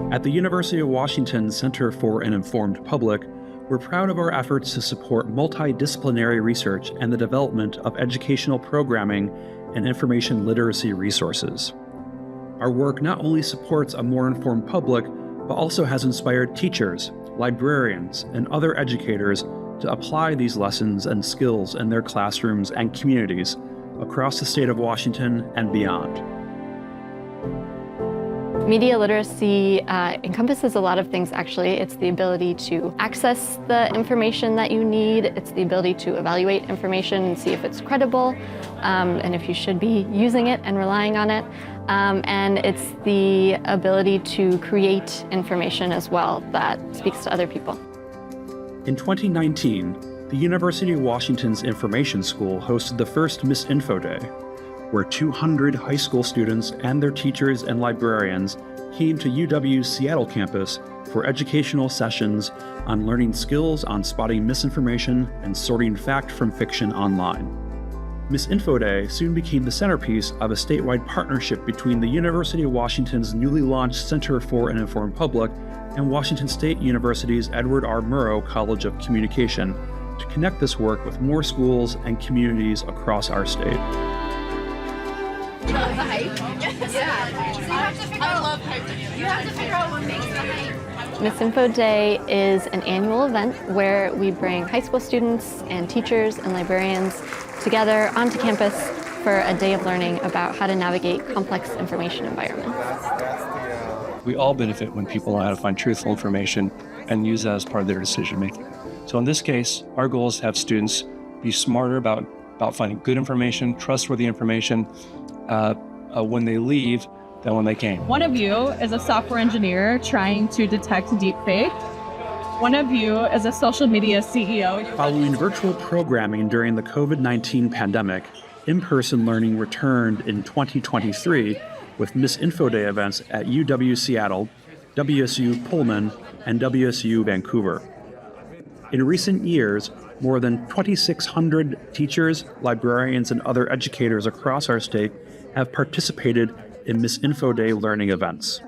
At the University of Washington Center for an Informed Public, we're proud of our efforts to support multidisciplinary research and the development of educational programming and information literacy resources. Our work not only supports a more informed public, but also has inspired teachers, librarians, and other educators to apply these lessons and skills in their classrooms and communities across the state of Washington and beyond. Media literacy encompasses a lot of things, actually. It's the ability to access the information that you need. It's the ability to evaluate information and see if it's credible, and if you should be using it and relying on it. And it's the ability to create information as well that speaks to other people. In 2019, the University of Washington's Information School hosted the first Miss Info Day, where 200 high school students and their teachers and librarians came to UW's Seattle campus for educational sessions on learning skills on spotting misinformation and sorting fact from fiction online. Miss Info Day soon became the centerpiece of a statewide partnership between the University of Washington's newly launched Center for an Informed Public and Washington State University's Edward R. Murrow College of Communication to connect this work with more schools and communities across our state. Miss Info Day is an annual event where we bring high school students and teachers and librarians together onto campus for a day of learning about how to navigate complex information environments. We all benefit when people know how to find truthful information and use that as part of their decision making. So in this case, our goal is to have students be smarter about finding good information, trustworthy information, when they leave than when they came. One of you is a software engineer trying to detect deepfake. One of you is a social media CEO. Following virtual programming during the COVID-19 pandemic, in-person learning returned in 2023 with Miss Info Day events at UW Seattle, WSU Pullman, and WSU Vancouver. In recent years, more than 2,600 teachers, librarians, and other educators across our state have participated in Miss Info Day learning events.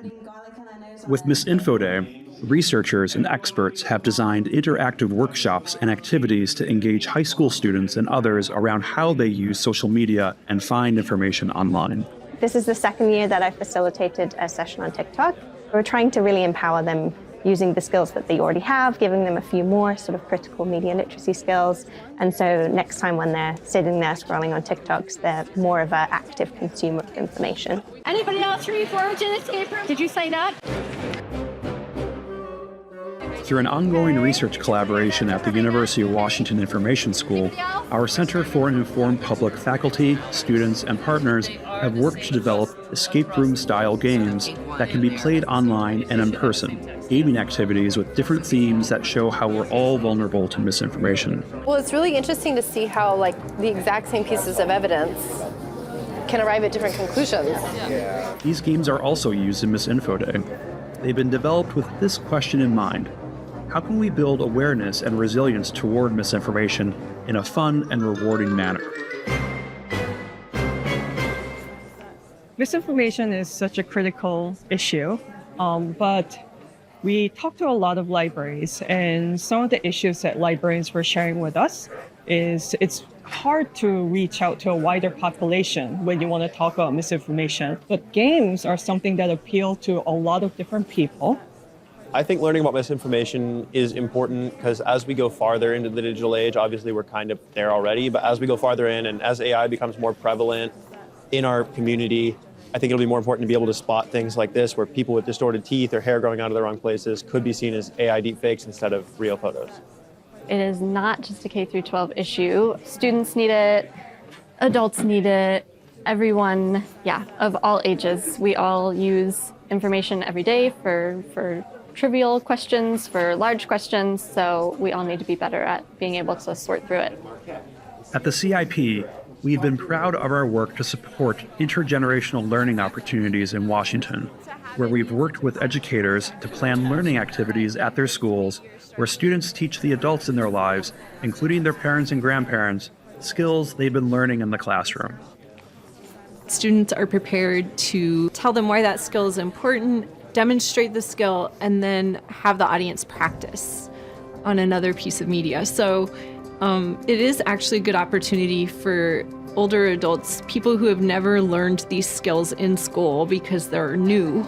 With Miss Info Day, researchers and experts have designed interactive workshops and activities to engage high school students and others around how they use social media and find information online. This is the second year that I've facilitated a session on TikTok. We're trying to really empower them using the skills that they already have, giving them a few more sort of critical media literacy skills. And so next time when they're sitting there scrolling on TikToks, they're more of an active consumer of information. Anybody else ready for an escape room? Did you sign up? Through an ongoing research collaboration at the University of Washington Information School, our Center for an Informed Public faculty, students, and partners have worked to develop escape room-style games that can be played online and in person, gaming activities with different themes that show how we're all vulnerable to misinformation. Well, it's really interesting to see how, the exact same pieces of evidence can arrive at different conclusions. These games are also used in Miss Info Day. They've been developed with this question in mind. How can we build awareness and resilience toward misinformation in a fun and rewarding manner? Misinformation is such a critical issue, but we talked to a lot of libraries, and some of the issues that librarians were sharing with us is it's hard to reach out to a wider population when you want to talk about misinformation. But games are something that appeal to a lot of different people. I think learning about misinformation is important because as we go farther into the digital age, obviously we're kind of there already, but as we go farther in and as AI becomes more prevalent in our community, I think it'll be more important to be able to spot things like this where people with distorted teeth or hair growing out of the wrong places could be seen as AI deepfakes instead of real photos. It is not just a K through 12 issue. Students need it, adults need it, everyone, of all ages. We all use information every day for trivial questions, for large questions, so we all need to be better at being able to sort through it. At the CIP, we've been proud of our work to support intergenerational learning opportunities in Washington, where we've worked with educators to plan learning activities at their schools where students teach the adults in their lives, including their parents and grandparents, skills they've been learning in the classroom. Students are prepared to tell them why that skill is important, demonstrate the skill, and then have the audience practice on another piece of media. So it is actually a good opportunity for older adults, people who have never learned these skills in school because they're new,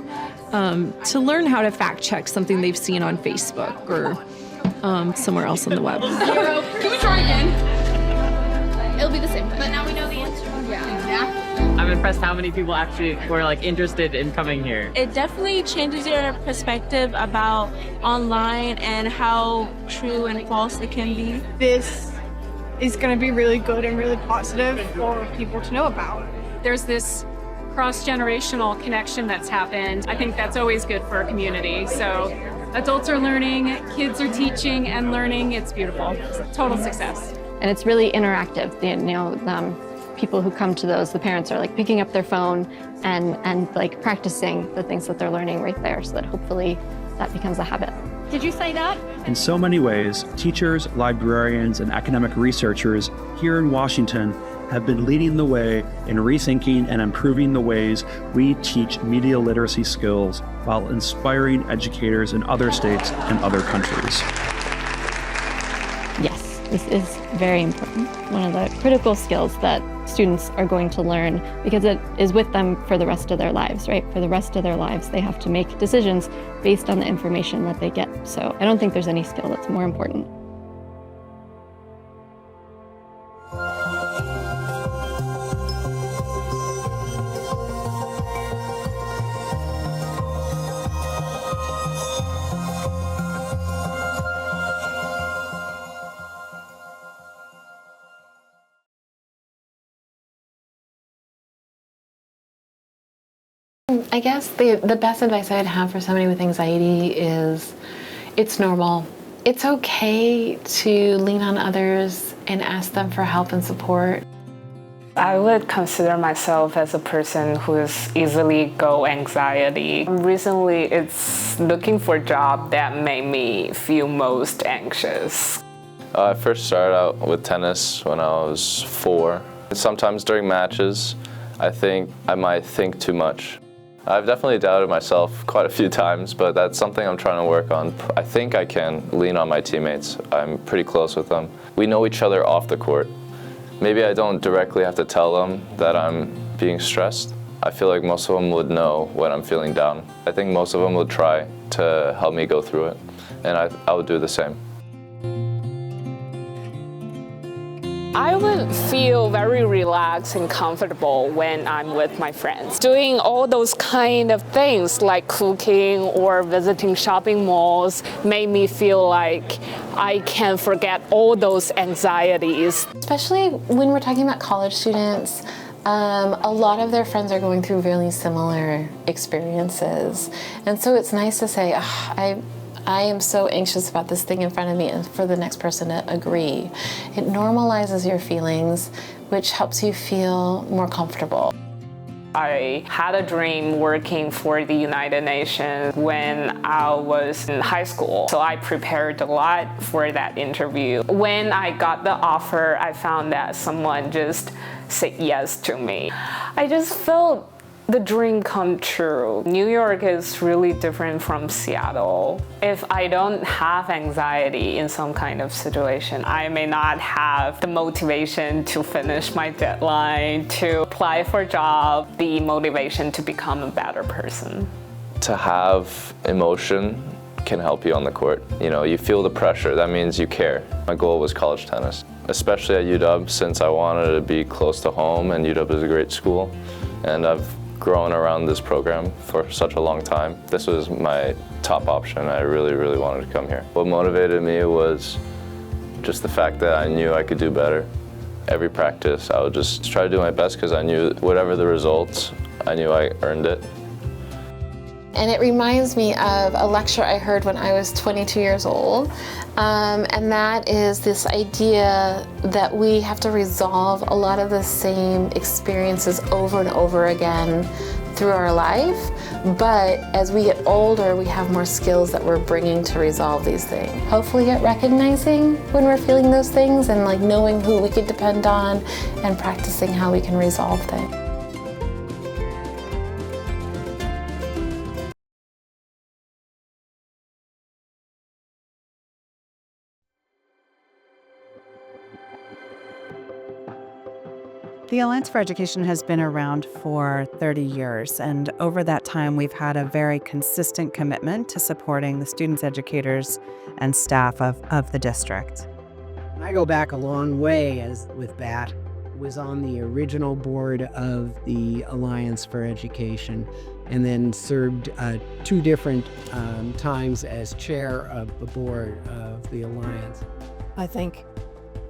to learn how to fact check something they've seen on Facebook or somewhere else on the web. 0. Can we try again? It'll be the same, but now we know the answer. Yeah. I'm impressed how many people actually were interested in coming here. It definitely changes your perspective about online and how true and false it can be. This is going to be really good and really positive for people to know about. There's this cross-generational connection that's happened. I think that's always good for a community. So adults are learning, kids are teaching and learning. It's beautiful. Total success. And it's really interactive. People who come to those, the parents are picking up their phone and practicing the things that they're learning right there, so that hopefully that becomes a habit. Did you sign up? In so many ways, teachers, librarians, and academic researchers here in Washington have been leading the way in rethinking and improving the ways we teach media literacy skills while inspiring educators in other states and other countries. Yes, this is very important. One of the critical skills that students are going to learn because it is with them for the rest of their lives, right? For the rest of their lives, they have to make decisions based on the information that they get. So I don't think there's any skill that's more important. I guess the best advice I'd have for somebody with anxiety is it's normal. It's okay to lean on others and ask them for help and support. I would consider myself as a person who is easily go anxiety. Recently, it's looking for a job that made me feel most anxious. I first started out with tennis when I was 4. Sometimes during matches, I think I might think too much. I've definitely doubted myself quite a few times, but that's something I'm trying to work on. I think I can lean on my teammates. I'm pretty close with them. We know each other off the court. Maybe I don't directly have to tell them that I'm being stressed. I feel like most of them would know when I'm feeling down. I think most of them would try to help me go through it, and I would do the same. I would feel very relaxed and comfortable when I'm with my friends. Doing all those kind of things like cooking or visiting shopping malls made me feel like I can forget all those anxieties. Especially when we're talking about college students, a lot of their friends are going through really similar experiences. And so it's nice to say, I am so anxious about this thing in front of me, and for the next person to agree. It normalizes your feelings, which helps you feel more comfortable. I had a dream working for the United Nations when I was in high school, so I prepared a lot for that interview. When I got the offer, I found that someone just said yes to me. I just felt the dream come true. New York is really different from Seattle. If I don't have anxiety in some kind of situation, I may not have the motivation to finish my deadline, to apply for a job, the motivation to become a better person. To have emotion can help you on the court. You know, you feel the pressure, that means you care. My goal was college tennis, especially at UW, since I wanted to be close to home, and UW is a great school, and I've grown around this program for such a long time. This was my top option. I really, really wanted to come here. What motivated me was just the fact that I knew I could do better. Every practice, I would just try to do my best because I knew whatever the results, I knew I earned it. And it reminds me of a lecture I heard when I was 22 years old. And that is this idea that we have to resolve a lot of the same experiences over and over again through our life. But as we get older, we have more skills that we're bringing to resolve these things. Hopefully get recognizing when we're feeling those things and like knowing who we could depend on and practicing how we can resolve things. The Alliance for Education has been around for 30 years, and over that time we've had a very consistent commitment to supporting the students, educators, and staff of the district. I go back a long way with BAT. Was on the original board of the Alliance for Education, and then served 2 different times as chair of the board of the Alliance. I think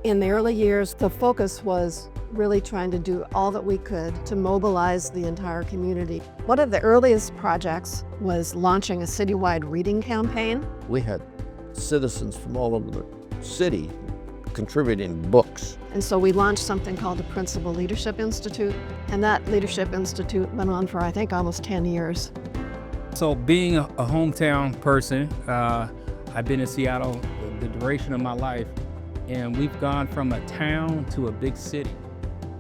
in the early years, the focus was really trying to do all that we could to mobilize the entire community. One of the earliest projects was launching a citywide reading campaign. We had citizens from all over the city contributing books. And so we launched something called the Principal Leadership Institute, and that Leadership Institute went on for, I think, almost 10 years. So being a hometown person, I've been in Seattle the duration of my life, and we've gone from a town to a big city.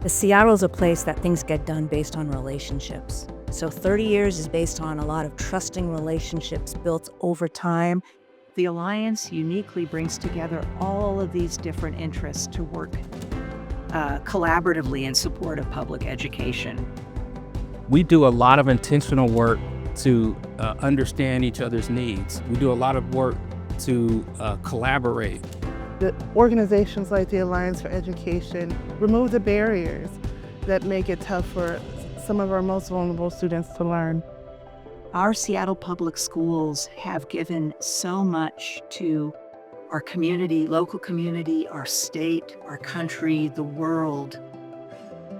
Seattle's a place that things get done based on relationships. So 30 years is based on a lot of trusting relationships built over time. The Alliance uniquely brings together all of these different interests to work collaboratively in support of public education. We do a lot of intentional work to understand each other's needs. We do a lot of work to collaborate. The organizations like the Alliance for Education remove the barriers that make it tough for some of our most vulnerable students to learn. Our Seattle Public Schools have given so much to our community, local community, our state, our country, the world.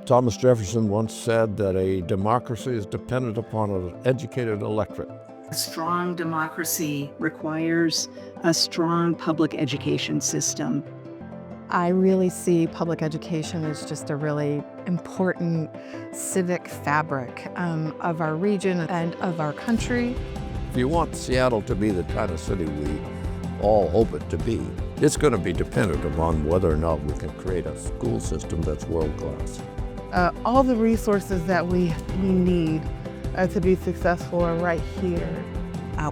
Thomas Jefferson once said that a democracy is dependent upon an educated electorate. A strong democracy requires a strong public education system. I really see public education as just a really important civic fabric of our region and of our country. If you want Seattle to be the kind of city we all hope it to be, it's going to be dependent upon whether or not we can create a school system that's world class. All the resources that we need to be successful are right here.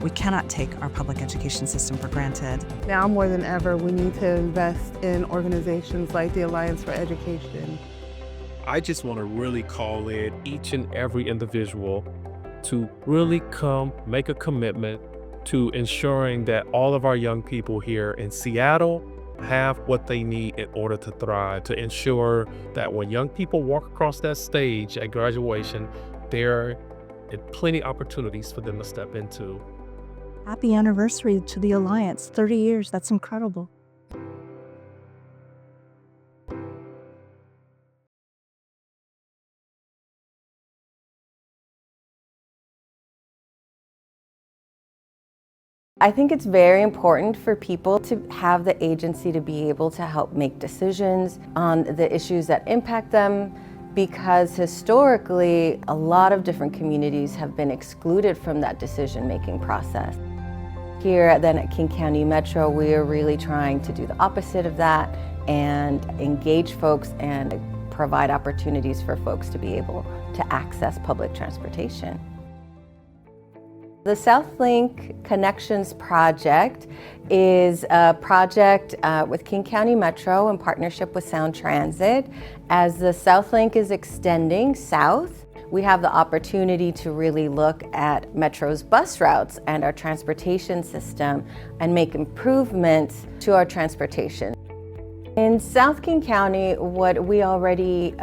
We cannot take our public education system for granted. Now more than ever, we need to invest in organizations like the Alliance for Education. I just want to really call in each and every individual to really come make a commitment to ensuring that all of our young people here in Seattle have what they need in order to thrive, to ensure that when young people walk across that stage at graduation, there are plenty of opportunities for them to step into. Happy anniversary to the Alliance, 30 years, that's incredible. I think it's very important for people to have the agency to be able to help make decisions on the issues that impact them, because historically, a lot of different communities have been excluded from that decision-making process. Here then at King County Metro, we are really trying to do the opposite of that and engage folks and provide opportunities for folks to be able to access public transportation. The SouthLink Connections Project is a project with King County Metro in partnership with Sound Transit. As the SouthLink is extending south, we have the opportunity to really look at Metro's bus routes and our transportation system and make improvements to our transportation. In South King County, what we already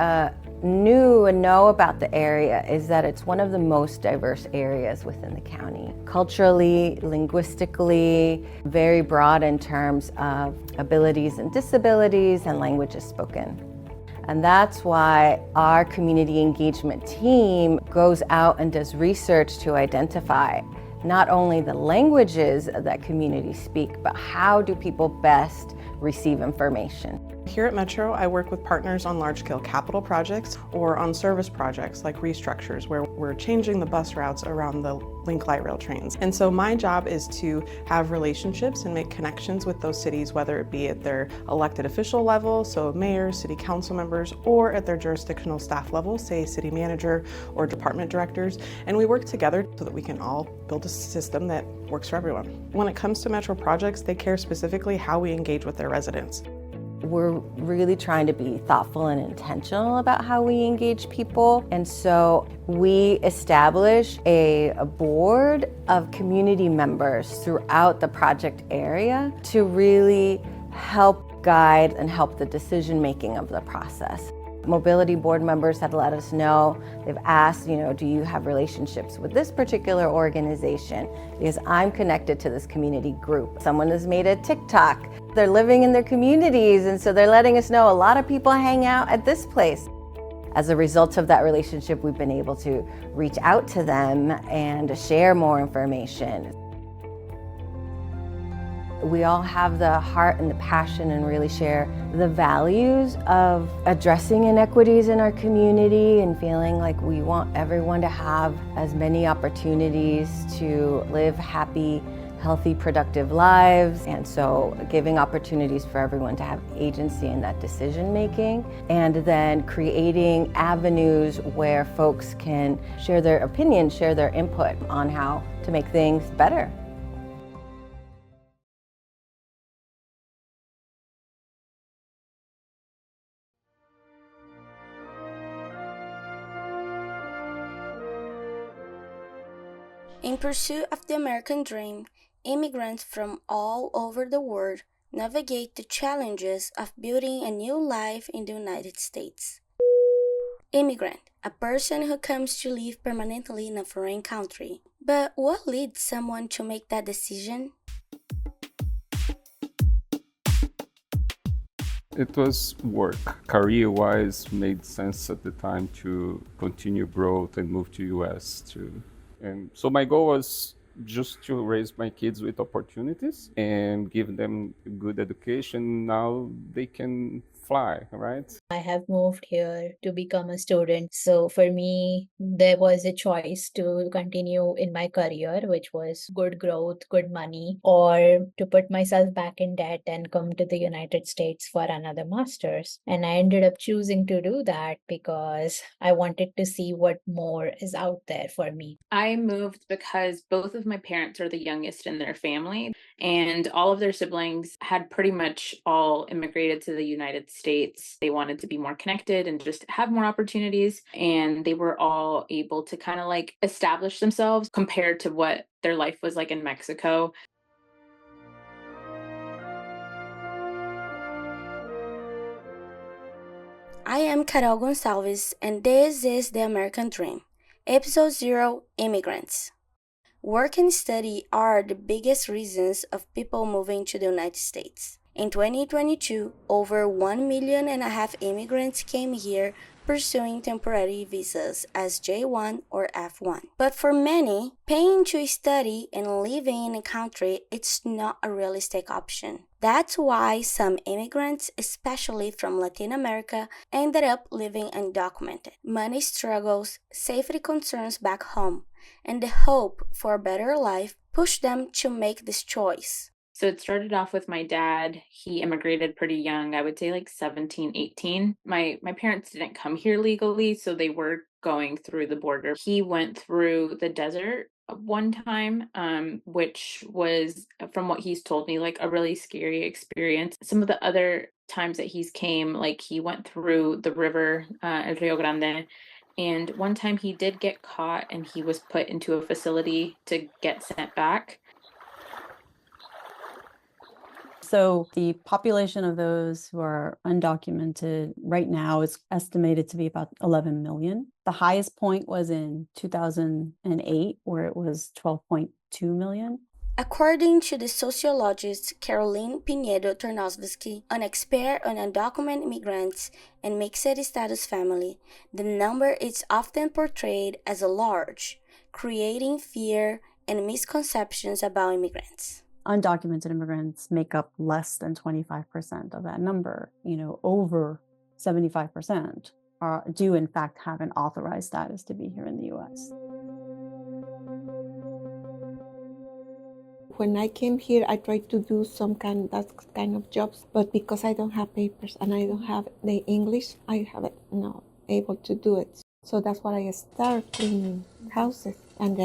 knew and know about the area is that it's one of the most diverse areas within the county. Culturally, linguistically, very broad in terms of abilities and disabilities and languages spoken. And that's why our community engagement team goes out and does research to identify not only the languages that communities speak, but how do people best receive information. Here at Metro, I work with partners on large-scale capital projects or on service projects like restructures, where we're changing the bus routes around the Link Light Rail trains. And so my job is to have relationships and make connections with those cities, whether it be at their elected official level, so mayors, city council members, or at their jurisdictional staff level, say city manager or department directors. And we work together so that we can all build a system that works for everyone. When it comes to Metro projects, they care specifically how we engage with their residents. We're really trying to be thoughtful and intentional about how we engage people. And so we establish a board of community members throughout the project area to really help guide and help the decision making of the process. Mobility board members have let us know, they've asked, do you have relationships with this particular organization? Because I'm connected to this community group. Someone has made a TikTok. They're living in their communities, and so they're letting us know a lot of people hang out at this place. As a result of that relationship, we've been able to reach out to them and share more information. We all have the heart and the passion and really share the values of addressing inequities in our community and feeling like we want everyone to have as many opportunities to live happy, healthy, productive lives. And so giving opportunities for everyone to have agency in that decision making, and then creating avenues where folks can share their opinions, share their input on how to make things better. In pursuit of the American dream, immigrants from all over the world navigate the challenges of building a new life in the United States. Immigrant, a person who comes to live permanently in a foreign country. But what leads someone to make that decision? It was work. Career-wise, made sense at the time to continue growth and move to US too. And so my goal was just to raise my kids with opportunities and give them a good education. Now they can fly, right? I have moved here to become a student. So for me, there was a choice to continue in my career, which was good growth, good money, or to put myself back in debt and come to the United States for another master's. And I ended up choosing to do that because I wanted to see what more is out there for me. I moved because both of my parents are the youngest in their family, and all of their siblings had pretty much all immigrated to the United States. They wanted to be more connected and just have more opportunities, and they were all able to kind of like establish themselves compared to what their life was like in Mexico. I am Carol Gonçalves, and this is The American Dream, Episode 0, Immigrants. Work and study are the biggest reasons of people moving to the United States. In 2022, over 1.5 million immigrants came here pursuing temporary visas as J1 or F1. But for many, paying to study and living in a country, it's not a realistic option. That's why some immigrants, especially from Latin America, ended up living undocumented. Money struggles, safety concerns back home, and the hope for a better life pushed them to make this choice. So it started off with my dad. He immigrated pretty young, I would say like 17, 18. My parents didn't come here legally, so they were going through the border. He went through the desert one time, which was, from what he's told me, like a really scary experience. Some of the other times that he's came, like he went through the river, El Rio Grande, and one time he did get caught and he was put into a facility to get sent back. So the population of those who are undocumented right now is estimated to be about 11 million. The highest point was in 2008, where it was 12.2 million. According to the sociologist Caroline Pinedo-Tarnowski, an expert on undocumented immigrants and mixed status family, the number is often portrayed as large, creating fear and misconceptions about immigrants. Undocumented immigrants make up less than 25% of that number. Over 75% do in fact have an authorized status to be here in the US. When I came here, I tried to do that kind of jobs, but because I don't have papers and I don't have the English, I haven't able to do it. So that's why I started cleaning houses. And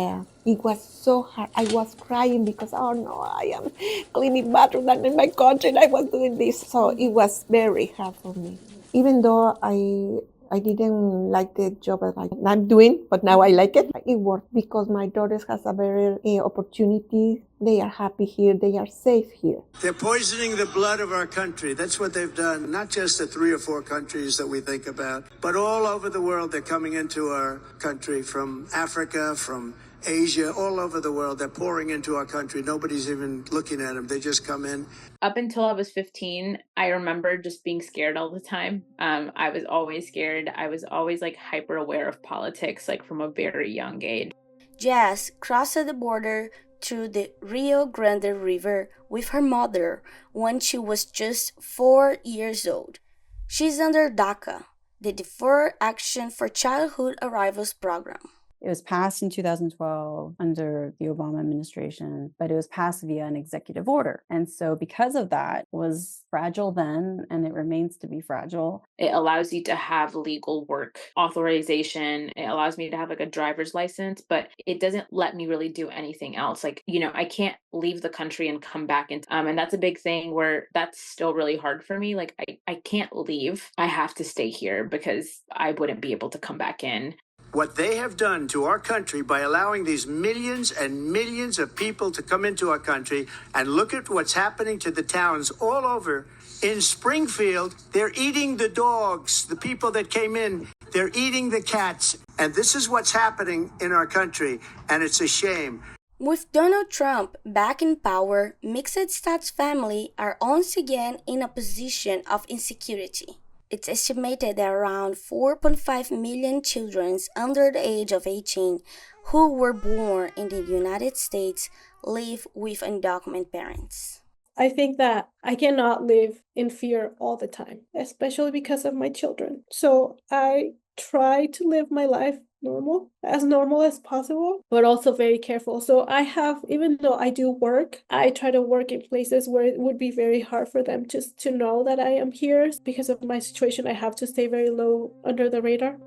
it was so hard. I was crying because, oh no, I am cleaning bathrooms and in my country and I was doing this. So it was very hard for me. Even though I didn't like the job that I'm doing, but now I like it. It worked because my daughters has a better opportunity. They are happy here. They are safe here. They're poisoning the blood of our country. That's what they've done. Not just the 3 or 4 countries that we think about, but all over the world. They're coming into our country from Africa, from Asia, all over the world. They're pouring into our country. Nobody's even looking at them. They just come in. Up until I was 15, I remember just being scared all the time. I was always scared. I was always like hyper aware of politics, like from a very young age. Jess crossed the border through the Rio Grande River with her mother when she was just 4 years old. She's under DACA, the Deferred Action for Childhood Arrivals program. It was passed in 2012 under the Obama administration, but it was passed via an executive order. And so because of that, it was fragile then, and it remains to be fragile. It allows you to have legal work authorization. It allows me to have like a driver's license, but it doesn't let me really do anything else. Like, I can't leave the country and come back. And that's a big thing where that's still really hard for me. Like, I can't leave. I have to stay here because I wouldn't be able to come back in. What they have done to our country by allowing these millions and millions of people to come into our country, and look at what's happening to the towns all over. In Springfield, they're eating the dogs, the people that came in, they're eating the cats. And this is what's happening in our country, and it's a shame. With Donald Trump back in power, mixed-status families are once again in a position of insecurity. It's estimated that around 4.5 million children under the age of 18 who were born in the United States live with undocumented parents. I think that I cannot live in fear all the time, especially because of my children. So I try to live my life normal as possible, but also very careful. So I have, even though I do work, I try to work in places where it would be very hard for them just to know that I am here. Because of my situation, I have to stay very low under the radar.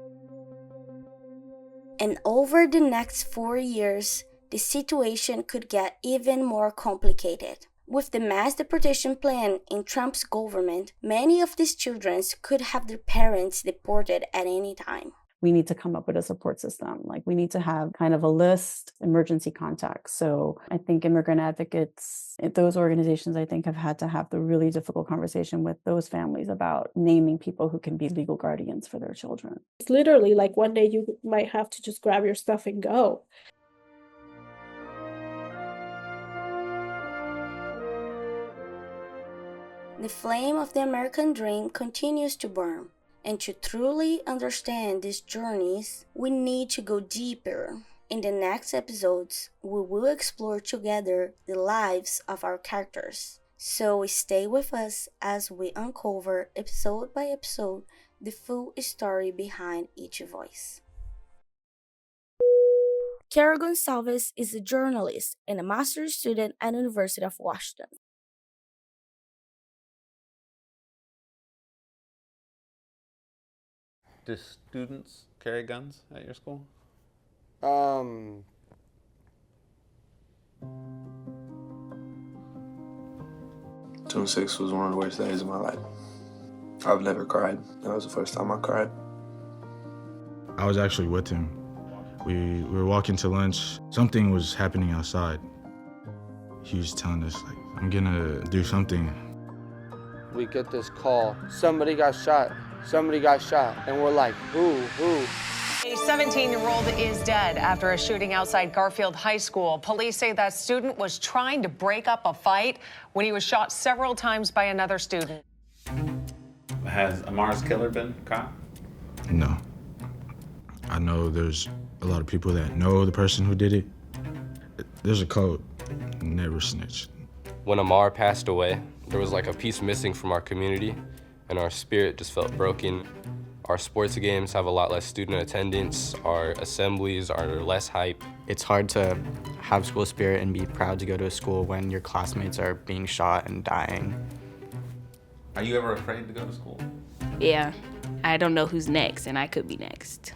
And over the next 4 years, the situation could get even more complicated. With the mass deportation plan in Trump's government, many of these children could have their parents deported at any time. We need to come up with a support system. Like, we need to have kind of a list, emergency contacts. So I think immigrant advocates, those organizations, I think, have had to have the really difficult conversation with those families about naming people who can be legal guardians for their children. It's literally like one day you might have to just grab your stuff and go. The flame of the American dream continues to burn. And to truly understand these journeys, we need to go deeper. In the next episodes, we will explore together the lives of our characters. So stay with us as we uncover, episode by episode, the full story behind each voice. Carrie Gonçalves is a journalist and a master's student at the University of Washington. Do students carry guns at your school? 26 was one of the worst days of my life. I've never cried. That was the first time I cried. I was actually with him. We were walking to lunch. Something was happening outside. He was telling us, like, I'm gonna do something. We get this call, somebody got shot, and we're like, who? A 17-year-old is dead after a shooting outside Garfield High School. Police say that student was trying to break up a fight when he was shot several times by another student. Has Amar's killer been caught? No. I know there's a lot of people that know the person who did it. There's a code, never snitch. When Amar passed away, there was like a piece missing from our community, and our spirit just felt broken. Our sports games have a lot less student attendance. Our assemblies are less hype. It's hard to have school spirit and be proud to go to a school when your classmates are being shot and dying. Are you ever afraid to go to school? Yeah, I don't know who's next, and I could be next.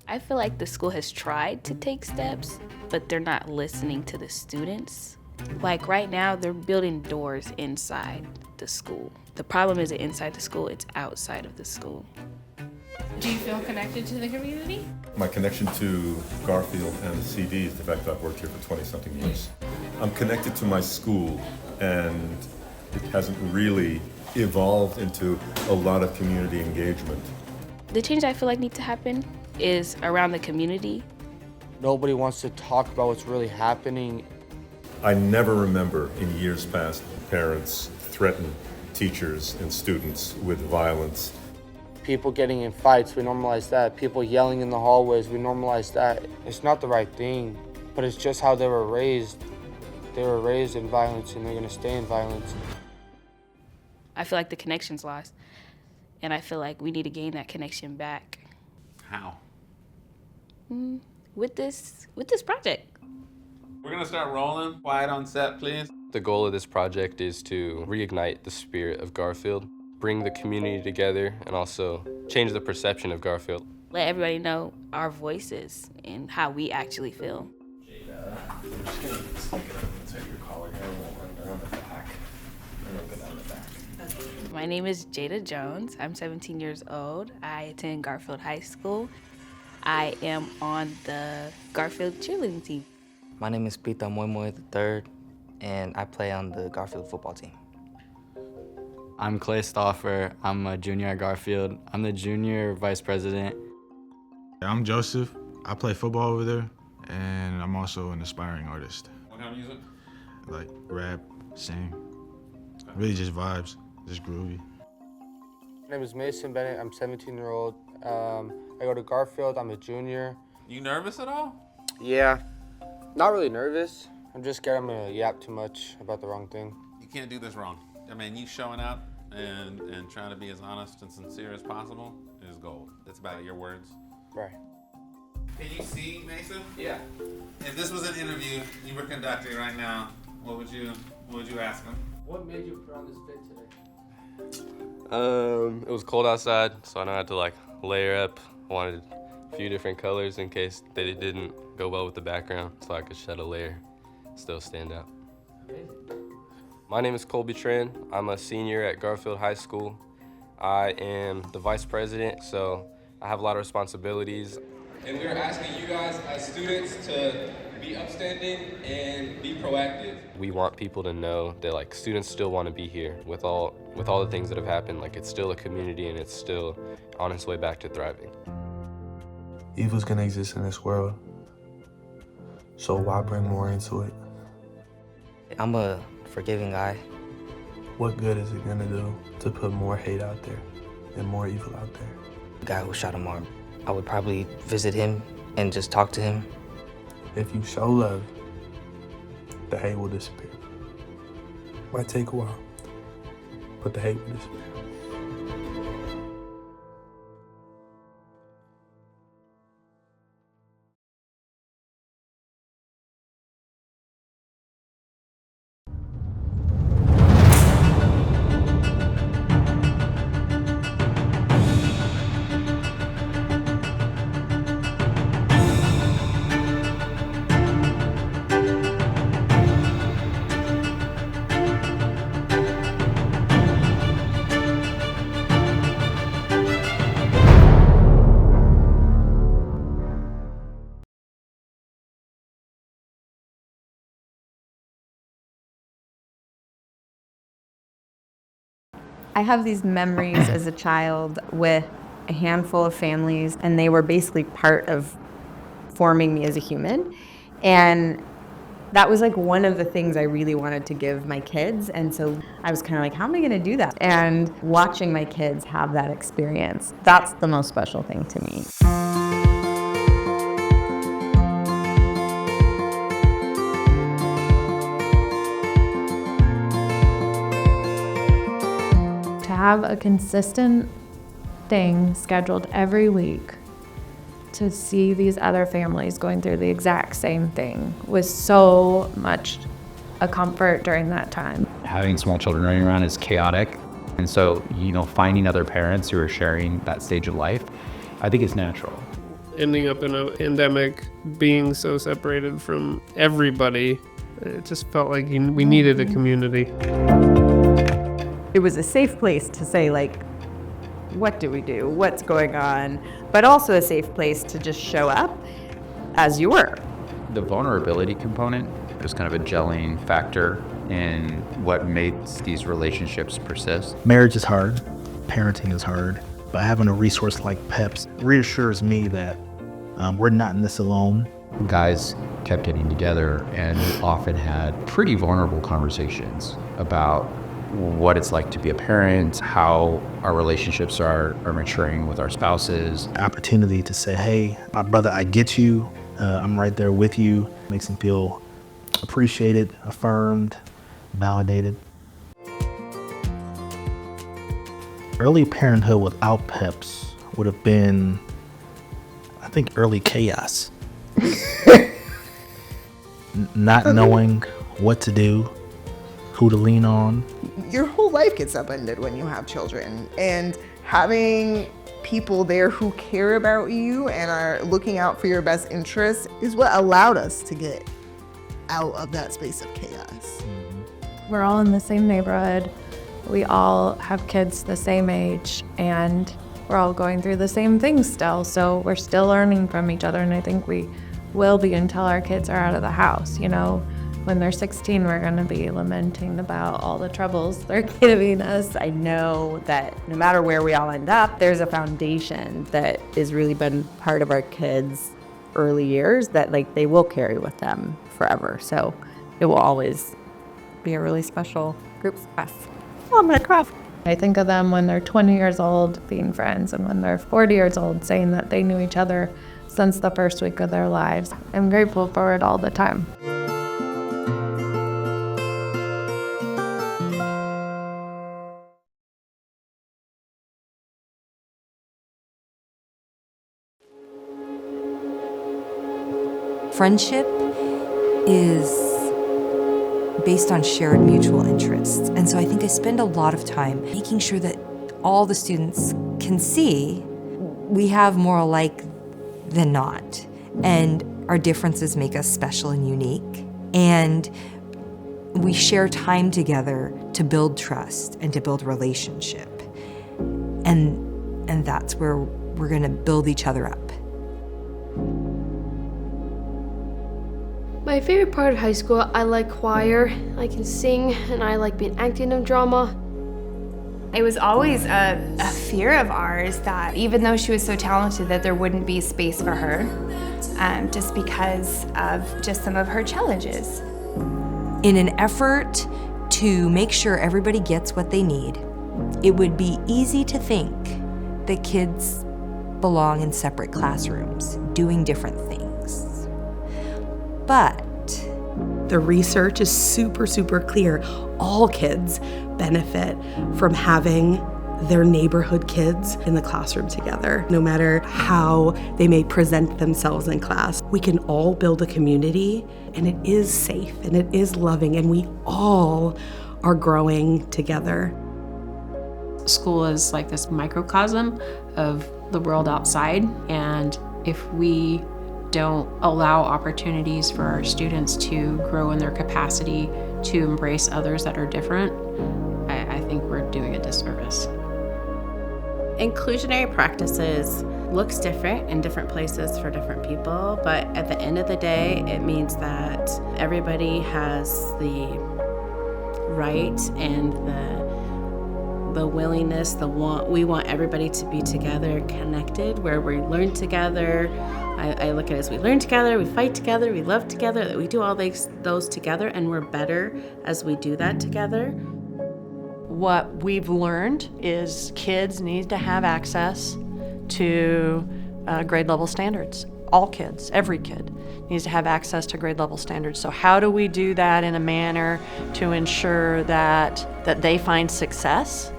I feel like the school has tried to take steps, but they're not listening to the students. Like right now, they're building doors inside the school. The problem isn't inside the school, it's outside of the school. Do you feel connected to the community? My connection to Garfield and the CD is the fact that I've worked here for 20-something years. I'm connected to my school, and it hasn't really evolved into a lot of community engagement. The change I feel like needs to happen is around the community. Nobody wants to talk about what's really happening. I never remember in years past parents threaten teachers and students with violence. People getting in fights, we normalize that. People yelling in the hallways, we normalize that. It's not the right thing, but it's just how they were raised. They were raised in violence, and they're gonna stay in violence. I feel like the connection's lost, and I feel like we need to gain that connection back. How? With this project. We're gonna start rolling. Quiet on set, please. The goal of this project is to reignite the spirit of Garfield, bring the community together, and also change the perception of Garfield. Let everybody know our voices and how we actually feel. My name is Jada Jones. I'm 17 years old. I attend Garfield High School. I am on the Garfield cheerleading team. My name is Pita Moimoy III, and I play on the Garfield football team. I'm Clay Stauffer. I'm a junior at Garfield. I'm the junior vice president. I'm Joseph. I play football over there, and I'm also an aspiring artist. What kind of music? Like rap, sing, really just vibes, just groovy. My name is Mason Bennett. I'm 17-year-old. I go to Garfield. I'm a junior. You nervous at all? Yeah, not really nervous, I'm just scared I'm gonna yap too much about the wrong thing. You can't do this wrong. I mean, you showing up and trying to be as honest and sincere as possible is gold. That's about your words. Right. Can you see, Mason? Yeah. If this was an interview you were conducting right now, what would you ask him? What made you put on this fit today? It was cold outside, so I know I had to like layer up. I wanted a few different colors in case they didn't go well with the background, so I could shed a layer, still stand out. Amazing. My name is Colby Tran. I'm a senior at Garfield High School. I am the vice president, so I have a lot of responsibilities. And we're asking you guys as students to be upstanding and be proactive. We want people to know that like students still want to be here with all the things that have happened. Like it's still a community and it's still on its way back to thriving. Evil's gonna exist in this world, so why bring more into it? I'm a forgiving guy. What good is it gonna do to put more hate out there and more evil out there? The guy who shot him arm. I would probably visit him and just talk to him. If you show love, the hate will disappear. Might take a while, but the hate will disappear. I have these memories as a child with a handful of families, and they were basically part of forming me as a human. And that was like one of the things I really wanted to give my kids. And so I was kind of like, how am I going to do that? And watching my kids have that experience, that's the most special thing to me. Have a consistent thing scheduled every week to see these other families going through the exact same thing was so much a comfort during that time. Having small children running around is chaotic, and so finding other parents who are sharing that stage of life, I think is natural. Ending up in a pandemic, being so separated from everybody, it just felt like we needed a community. It was a safe place to say, like, what do we do? What's going on? But also a safe place to just show up as you were. The vulnerability component is kind of a gelling factor in what makes these relationships persist. Marriage is hard, parenting is hard, but having a resource like PEPS reassures me that we're not in this alone. Guys kept getting together and we often had pretty vulnerable conversations about what it's like to be a parent, how our relationships are maturing with our spouses. Opportunity to say, hey, my brother, I get you. I'm right there with you. Makes him feel appreciated, affirmed, validated. Early parenthood without PEPS would have been, I think, early chaos. Not knowing what to do, who to lean on. Your whole life gets upended when you have children, and having people there who care about you and are looking out for your best interests is what allowed us to get out of that space of chaos. We're all in the same neighborhood. We all have kids the same age, and we're all going through the same things still. So we're still learning from each other, and I think we will be until our kids are out of the house. When they're 16, we're going to be lamenting about all the troubles they're giving us. I know that no matter where we all end up, there's a foundation that has really been part of our kids' early years that they will carry with them forever. So it will always be a really special group of us. Oh my God. I think of them when they're 20 years old being friends, and when they're 40 years old saying that they knew each other since the first week of their lives. I'm grateful for it all the time. Friendship is based on shared mutual interests. And so I think I spend a lot of time making sure that all the students can see we have more alike than not. And our differences make us special and unique. And we share time together to build trust and to build relationship. And that's where we're gonna build each other up. My favorite part of high school, I like choir, I can sing, and I like being acting in drama. It was always a fear of ours that even though she was so talented that there wouldn't be space for her, just because of just some of her challenges. In an effort to make sure everybody gets what they need, it would be easy to think that kids belong in separate classrooms, doing different things. But the research is super, super clear. All kids benefit from having their neighborhood kids in the classroom together, no matter how they may present themselves in class. We can all build a community, and it is safe, and it is loving, and we all are growing together. School is like this microcosm of the world outside, and if we don't allow opportunities for our students to grow in their capacity to embrace others that are different, I think we're doing a disservice. Inclusionary practices looks different in different places for different people, but at the end of the day, it means that everybody has the right and the willingness, the want. We want everybody to be together, connected, where we learn together. I look at it as we learn together, we fight together, we love together, that we do all those together, and we're better as we do that together. What we've learned is kids need to have access to grade level standards. All kids, every kid needs to have access to grade level standards. So how do we do that in a manner to ensure that they find success,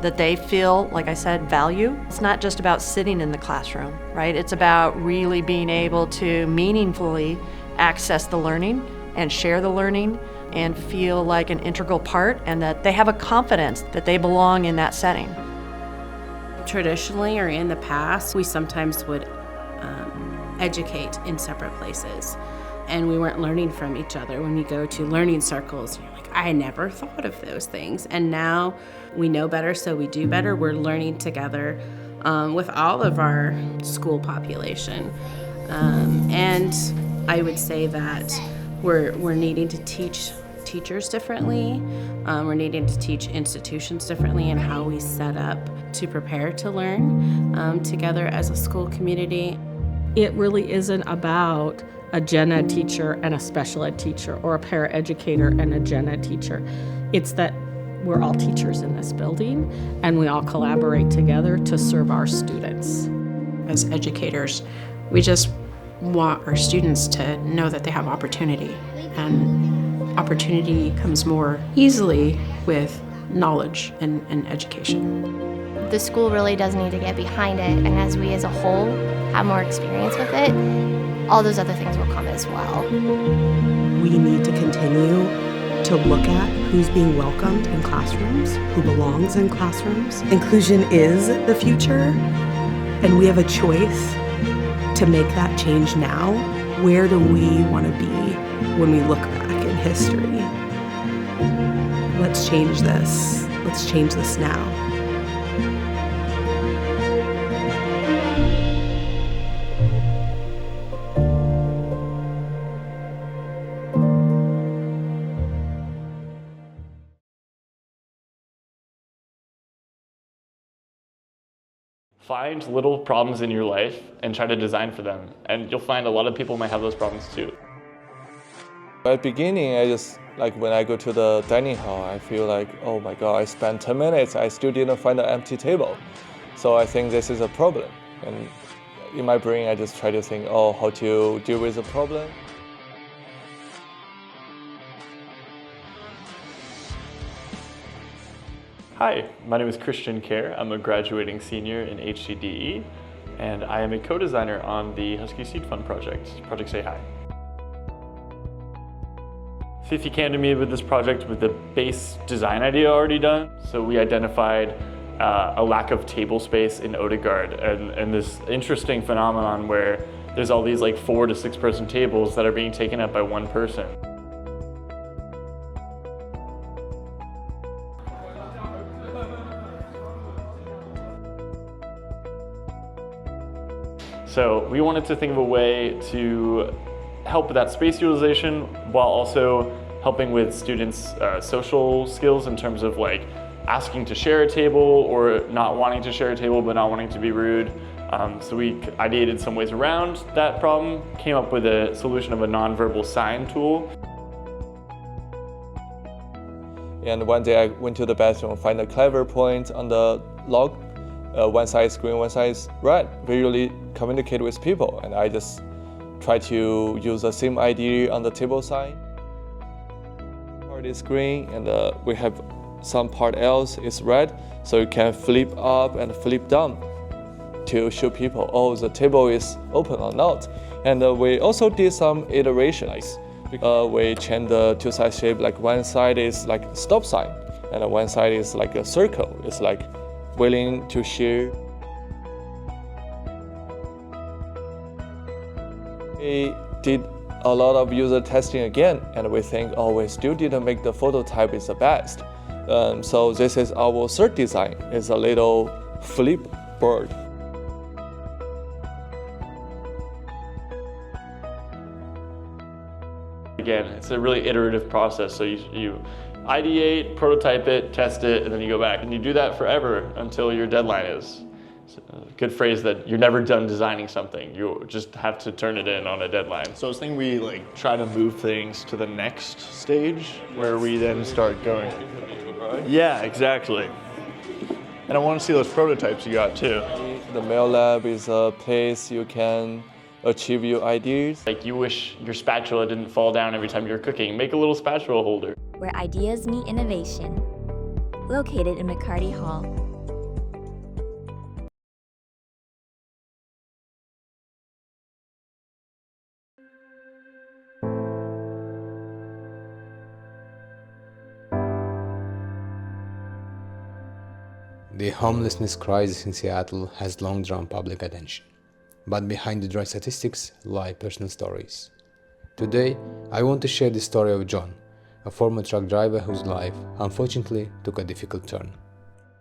that they feel, like I said, value? It's not just about sitting in the classroom, right? It's about really being able to meaningfully access the learning and share the learning and feel like an integral part, and that they have a confidence that they belong in that setting. Traditionally, or in the past, we sometimes would educate in separate places, and we weren't learning from each other. When we go to learning circles, you're like, I never thought of those things. And now we know better, so we do better. We're learning together with all of our school population. And I would say that we're needing to teach teachers differently. We're needing to teach institutions differently and how we set up to prepare to learn together as a school community. It really isn't about a gen ed teacher and a special ed teacher, or a paraeducator and a gen ed teacher. It's that we're all teachers in this building, and we all collaborate together to serve our students. As educators, we just want our students to know that they have opportunity, and opportunity comes more easily with knowledge and education. The school really does need to get behind it, and as we as a whole have more experience with it, all those other things will come as well. We need to continue to look at who's being welcomed in classrooms, who belongs in classrooms. Inclusion is the future, and we have a choice to make that change now. Where do we want to be when we look back in history? Let's change this. Let's change this now. Find little problems in your life and try to design for them. And you'll find a lot of people might have those problems too. At the beginning, I just, when I go to the dining hall, I feel like, oh my God, I spent 10 minutes, I still didn't find an empty table. So I think this is a problem. And in my brain, I just try to think, how to deal with the problem. Hi, my name is Kristen. I'm a graduating senior in HCDE, and I am a co-designer on the Husky Seed Fund project, Project Say Hi. Fifi came to me with this project with the base design idea already done. So we identified a lack of table space in Odegaard and this interesting phenomenon where there's all these like 4 to 6 person tables that are being taken up by one person. So we wanted to think of a way to help with that space utilization while also helping with students' social skills in terms of like asking to share a table or not wanting to share a table but not wanting to be rude. So we ideated some ways around that problem, came up with a solution of a nonverbal sign tool. And one day I went to the bathroom, find a clever point on the log. One side is green, one side is red. Visually communicate with people, and I just try to use the same idea on the table side. Part is green, and we have some part else is red, so you can flip up and flip down to show people, oh, the table is open or not. And we also did some iterations. We changed the two side shape, like one side is like a stop sign, and one side is like a circle. It's like willing to share. We did a lot of user testing again, and we think, oh, we still didn't make the photo type is the best. So this is our third design. It's a little flip bird. Again, it's a really iterative process. So you ideate, prototype it, test it, and then you go back. And you do that forever until your deadline is. It's a good phrase that you're never done designing something. You just have to turn it in on a deadline. So I was thinking we like try to move things to the next stage where we then start going. Yeah, exactly. And I want to see those prototypes you got too. The Mail Lab is a place you can achieve your ideas. Like you wish your spatula didn't fall down every time you're cooking. Make a little spatula holder. Where ideas meet innovation. Located in McCarty Hall. The homelessness crisis in Seattle has long drawn public attention. But behind the dry statistics lie personal stories. Today, I want to share the story of John, a former truck driver whose life, unfortunately, took a difficult turn.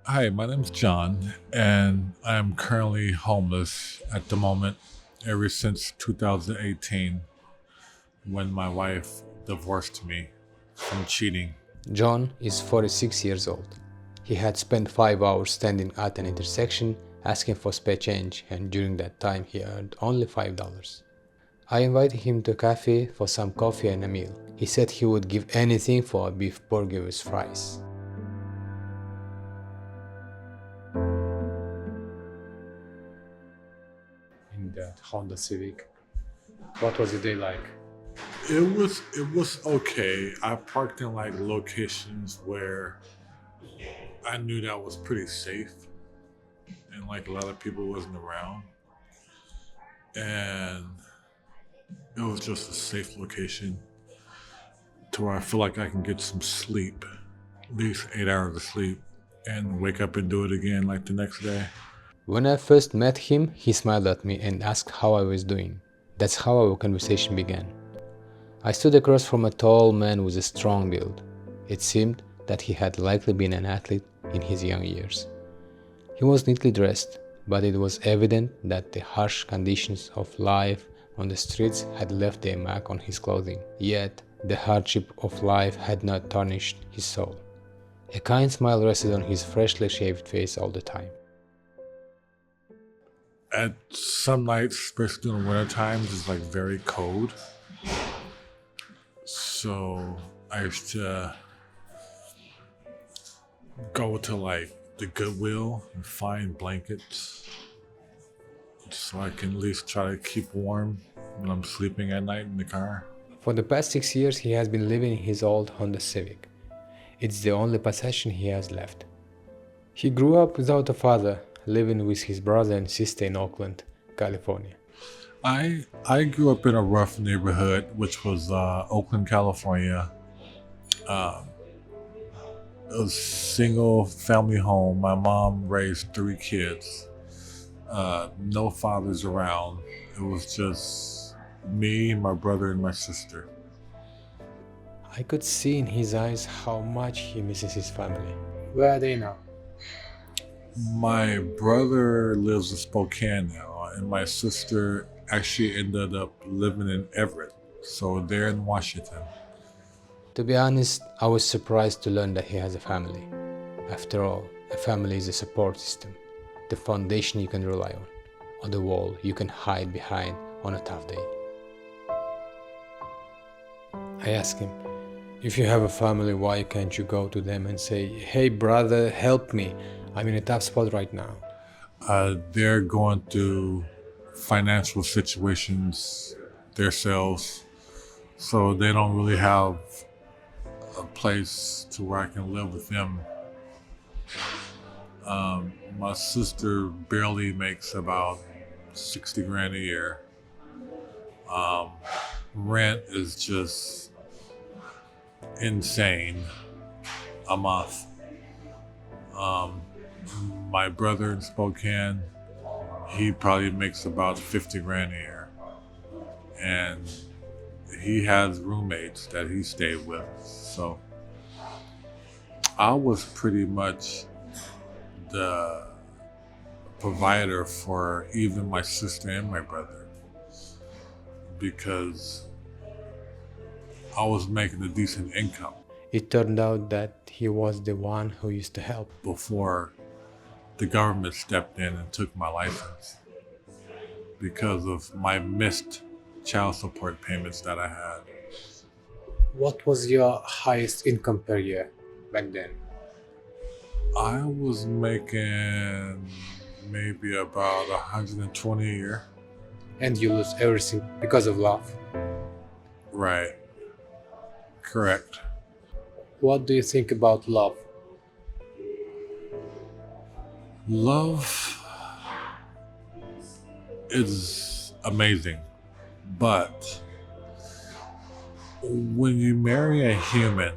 Hi, my name's John, and I am currently homeless at the moment ever since 2018, when my wife divorced me from cheating. John is 46 years old. He had spent 5 hours standing at an intersection asking for spare change, and during that time he earned only $5. I invited him to a cafe for some coffee and a meal. He said he would give anything for a beef burger with fries. In that Honda Civic, what was the day like? It was okay. I parked in like locations where I knew that was pretty safe, and like a lot of people wasn't around, and it was just a safe location to where I feel like I can get some sleep, at least 8 hours of sleep, and wake up and do it again like the next day. When I first met him, he smiled at me and asked how I was doing. That's how our conversation began. I stood across from a tall man with a strong build. It seemed that he had likely been an athlete in his young years. He was neatly dressed, but it was evident that the harsh conditions of life on the streets had left their mark on his clothing. Yet, the hardship of life had not tarnished his soul. A kind smile rested on his freshly shaved face all the time. At some nights, especially during winter times, it's like very cold. So I used to go to like the Goodwill and find blankets so I can at least try to keep warm when I'm sleeping at night in the car. For the past 6 years, he has been living in his old Honda Civic. It's the only possession he has left. He grew up without a father, living with his brother and sister in Oakland, California. I grew up in a rough neighborhood, which was Oakland, California. It was a single family home. My mom raised 3 kids. No fathers around. It was just me, my brother, and my sister. I could see in his eyes how much he misses his family. Where are they now? My brother lives in Spokane now, and my sister actually ended up living in Everett. So they're in Washington. To be honest, I was surprised to learn that he has a family. After all, a family is a support system, the foundation you can rely on, or the wall you can hide behind on a tough day. I asked him, if you have a family, why can't you go to them and say, hey brother, help me, I'm in a tough spot right now? They're going through financial situations themselves, so they don't really have a place to where I can live with them. My sister barely makes about 60 grand a year. Rent is just insane a month. My brother in Spokane, he probably makes about 50 grand a year. And he has roommates that he stayed with. So I was pretty much the provider for even my sister and my brother, because I was making a decent income. It turned out that he was the one who used to help. Before the government stepped in and took my license because of my missed child support payments that I had. What was your highest income per year back then? I was making maybe about 120 a year. And you lose everything because of love? Right. Correct. What do you think about love? Love is amazing, but when you marry a human,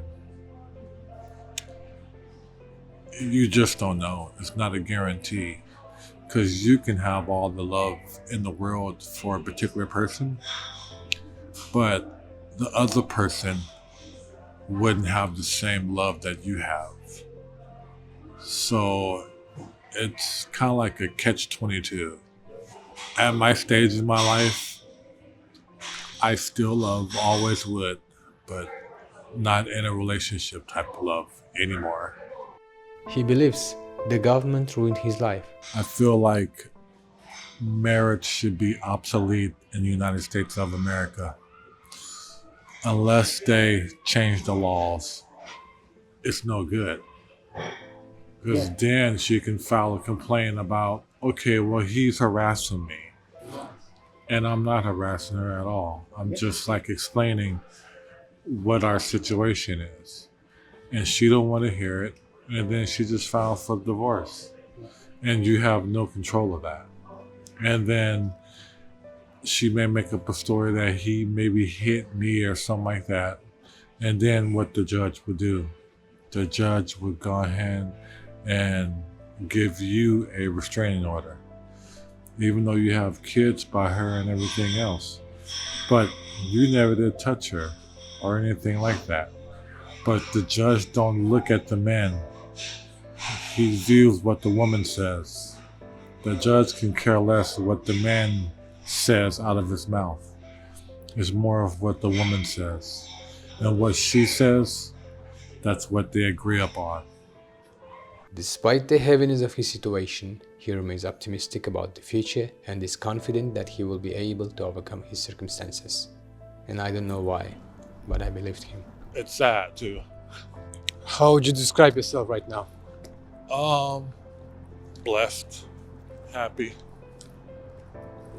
you just don't know. It's not a guarantee, because you can have all the love in the world for a particular person, but the other person wouldn't have the same love that you have. So it's kind of like a catch-22. At my stage in my life, I still love, always would, but not in a relationship type of love anymore. He believes the government ruined his life. I feel like marriage should be obsolete in the United States of America. Unless they change the laws, it's no good. Because then she can file a complaint about, okay, well, he's harassing me. And I'm not harassing her at all. I'm just like explaining what our situation is. And she don't want to hear it. And then she just filed for divorce. And you have no control of that. And then she may make up a story that he maybe hit me or something like that. And then what the judge would do, the judge would go ahead and give you a restraining order, even though you have kids by her and everything else. But you never did touch her or anything like that. But the judge don't look at the man. He views what the woman says. The judge can care less what the man says out of his mouth. It's more of what the woman says. And what she says, that's what they agree upon. Despite the heaviness of his situation, he remains optimistic about the future and is confident that he will be able to overcome his circumstances. And I don't know why, but I believed him. It's sad too. How would you describe yourself right now? Blessed, happy,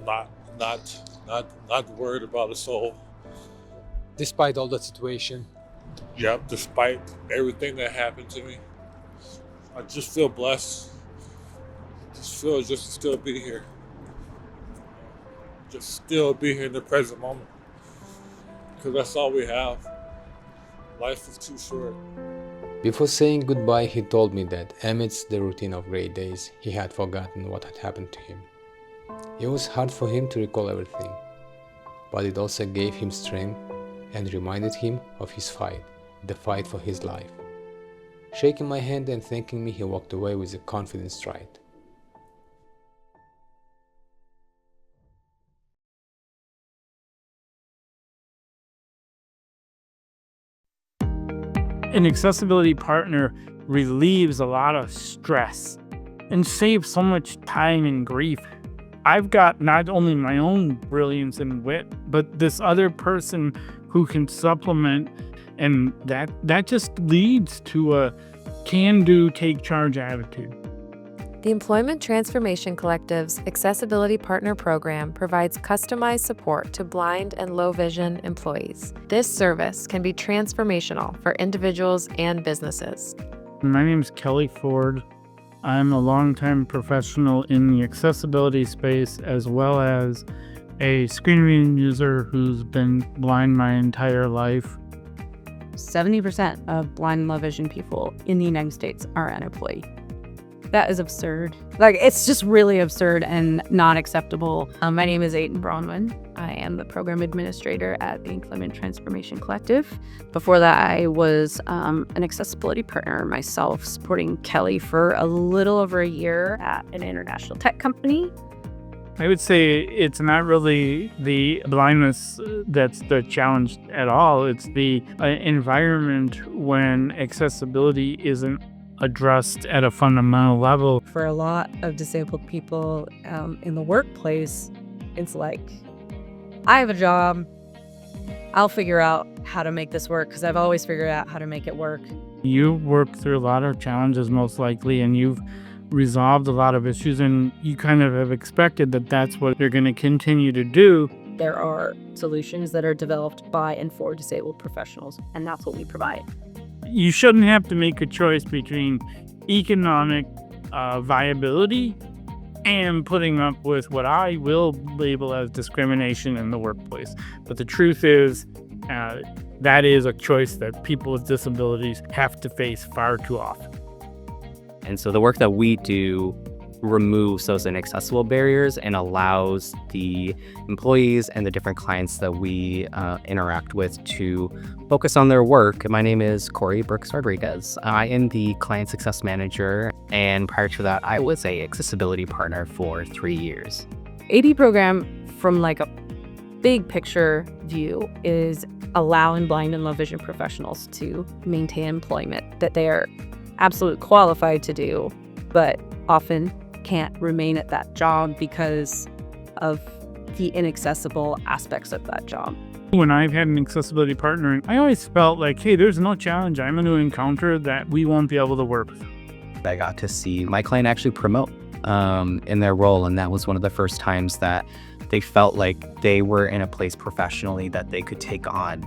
not worried about a soul. Despite all that situation? Yep, despite everything that happened to me, I just feel blessed. Just feel just to still be here. Just still be here in the present moment. Because that's all we have. Life is too short. Before saying goodbye, he told me that amidst the routine of great days, he had forgotten what had happened to him. It was hard for him to recall everything, but it also gave him strength and reminded him of his fight, the fight for his life. Shaking my hand and thanking me, he walked away with a confident stride. An accessibility partner relieves a lot of stress and saves so much time and grief. I've got not only my own brilliance and wit, but this other person who can supplement, and that just leads to a can-do, take-charge attitude. The Employment Transformation Collective's Accessibility Partner Program provides customized support to blind and low vision employees. This service can be transformational for individuals and businesses. My name is Kelly Ford. I'm a longtime professional in the accessibility space, as well as a screen reading user who's been blind my entire life. 70% of blind and low vision people in the United States are unemployed. That is absurd. Like, it's just really absurd and not acceptable. My name is Aiden Bronwyn. I am the program administrator at the Employment Transformation Collective. Before that, I was an accessibility partner myself, supporting Kelly for a little over a year at an international tech company. I would say it's not really the blindness that's the challenge at all. It's the environment when accessibility isn't addressed at a fundamental level. For a lot of disabled people in the workplace, it's like, I have a job, I'll figure out how to make this work because I've always figured out how to make it work. You've worked through a lot of challenges most likely, and you've resolved a lot of issues, and you kind of have expected that that's what they're going to continue to do. There are solutions that are developed by and for disabled professionals, and that's what we provide. You shouldn't have to make a choice between economic viability and putting up with what I will label as discrimination in the workplace. But the truth is, that is a choice that people with disabilities have to face far too often. And so the work that we do removes those inaccessible barriers and allows the employees and the different clients that we interact with to focus on their work. My name is Corey Brooks Rodriguez. I am the client success manager, and prior to that, I was a accessibility partner for 3 years. AD program, from like a big picture view, is allowing blind and low vision professionals to maintain employment that they are absolutely qualified to do, but often can't remain at that job because of the inaccessible aspects of that job. When I've had an accessibility partner, I always felt like, hey, there's no challenge I'm going to encounter that we won't be able to work with. I got to see my client actually promote in their role, and that was one of the first times that they felt like they were in a place professionally that they could take on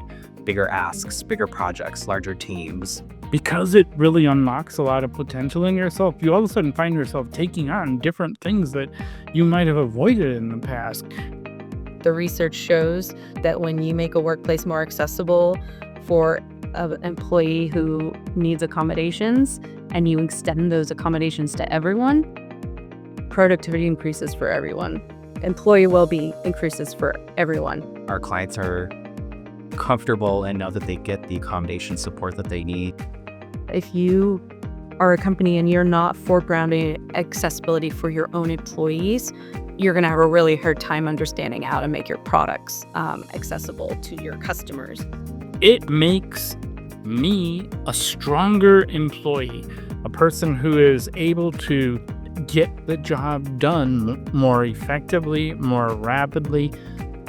bigger asks, bigger projects, larger teams. Because it really unlocks a lot of potential in yourself, you all of a sudden find yourself taking on different things that you might have avoided in the past. The research shows that when you make a workplace more accessible for an employee who needs accommodations and you extend those accommodations to everyone, productivity increases for everyone. Employee well-being increases for everyone. Our clients are comfortable and know that they get the accommodation support that they need. If you are a company and you're not foregrounding accessibility for your own employees, you're going to have a really hard time understanding how to make your products accessible to your customers. It makes me a stronger employee, a person who is able to get the job done more effectively, more rapidly,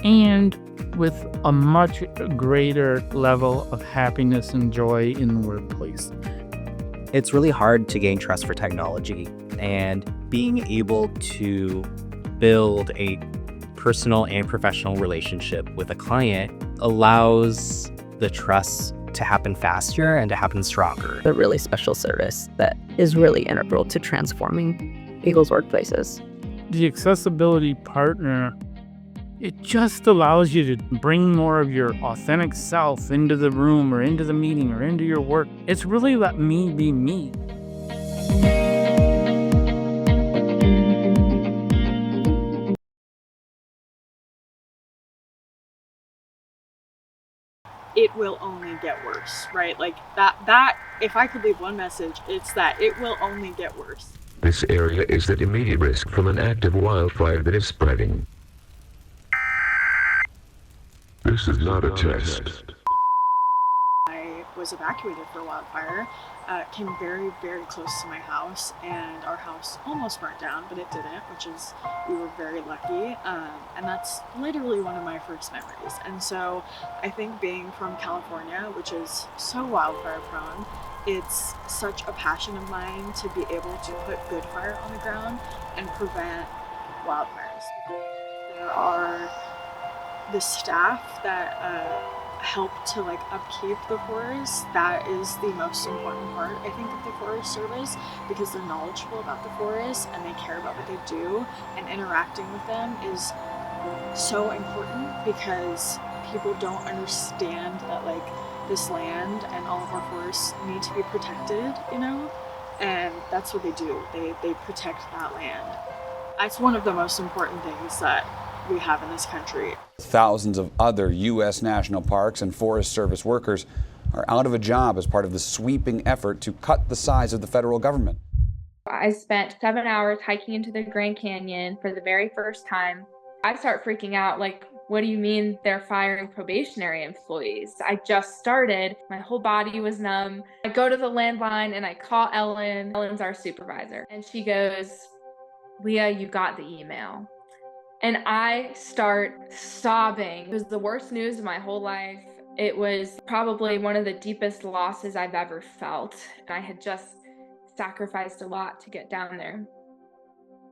and with a much greater level of happiness and joy in the workplace. It's really hard to gain trust for technology, and being able to build a personal and professional relationship with a client allows the trust to happen faster and to happen stronger. A really special service that is really integral to transforming people's workplaces. The accessibility partner It just allows you to bring more of your authentic self into the room or into the meeting or into your work. It's really let me be me. It will only get worse, right? Like that if I could leave one message, it's that it will only get worse. This area is at immediate risk from an active wildfire that is spreading. This is not a test. I was evacuated for a wildfire, came very, very close to my house, and our house almost burnt down, but it didn't, we were very lucky, and that's literally one of my first memories. And so I think being from California, which is so wildfire prone, it's such a passion of mine to be able to put good fire on the ground and prevent wildfires. There are the staff that help to like upkeep the forest. That is the most important part, I think, of the Forest Service, because they're knowledgeable about the forest and they care about what they do, and interacting with them is so important because people don't understand that like this land and all of our forests need to be protected, you know, and that's what they do. They protect that land. That's one of the most important things that we have in this country. Thousands of other U.S. national parks and Forest Service workers are out of a job as part of the sweeping effort to cut the size of the federal government. I spent 7 hours hiking into the Grand Canyon for the very first time. I start freaking out, like, what do you mean they're firing probationary employees? I just started, my whole body was numb. I go to the landline and I call Ellen. Ellen's our supervisor. And she goes, Leah, you got the email. And I start sobbing. It was the worst news of my whole life. It was probably one of the deepest losses I've ever felt. I had just sacrificed a lot to get down there.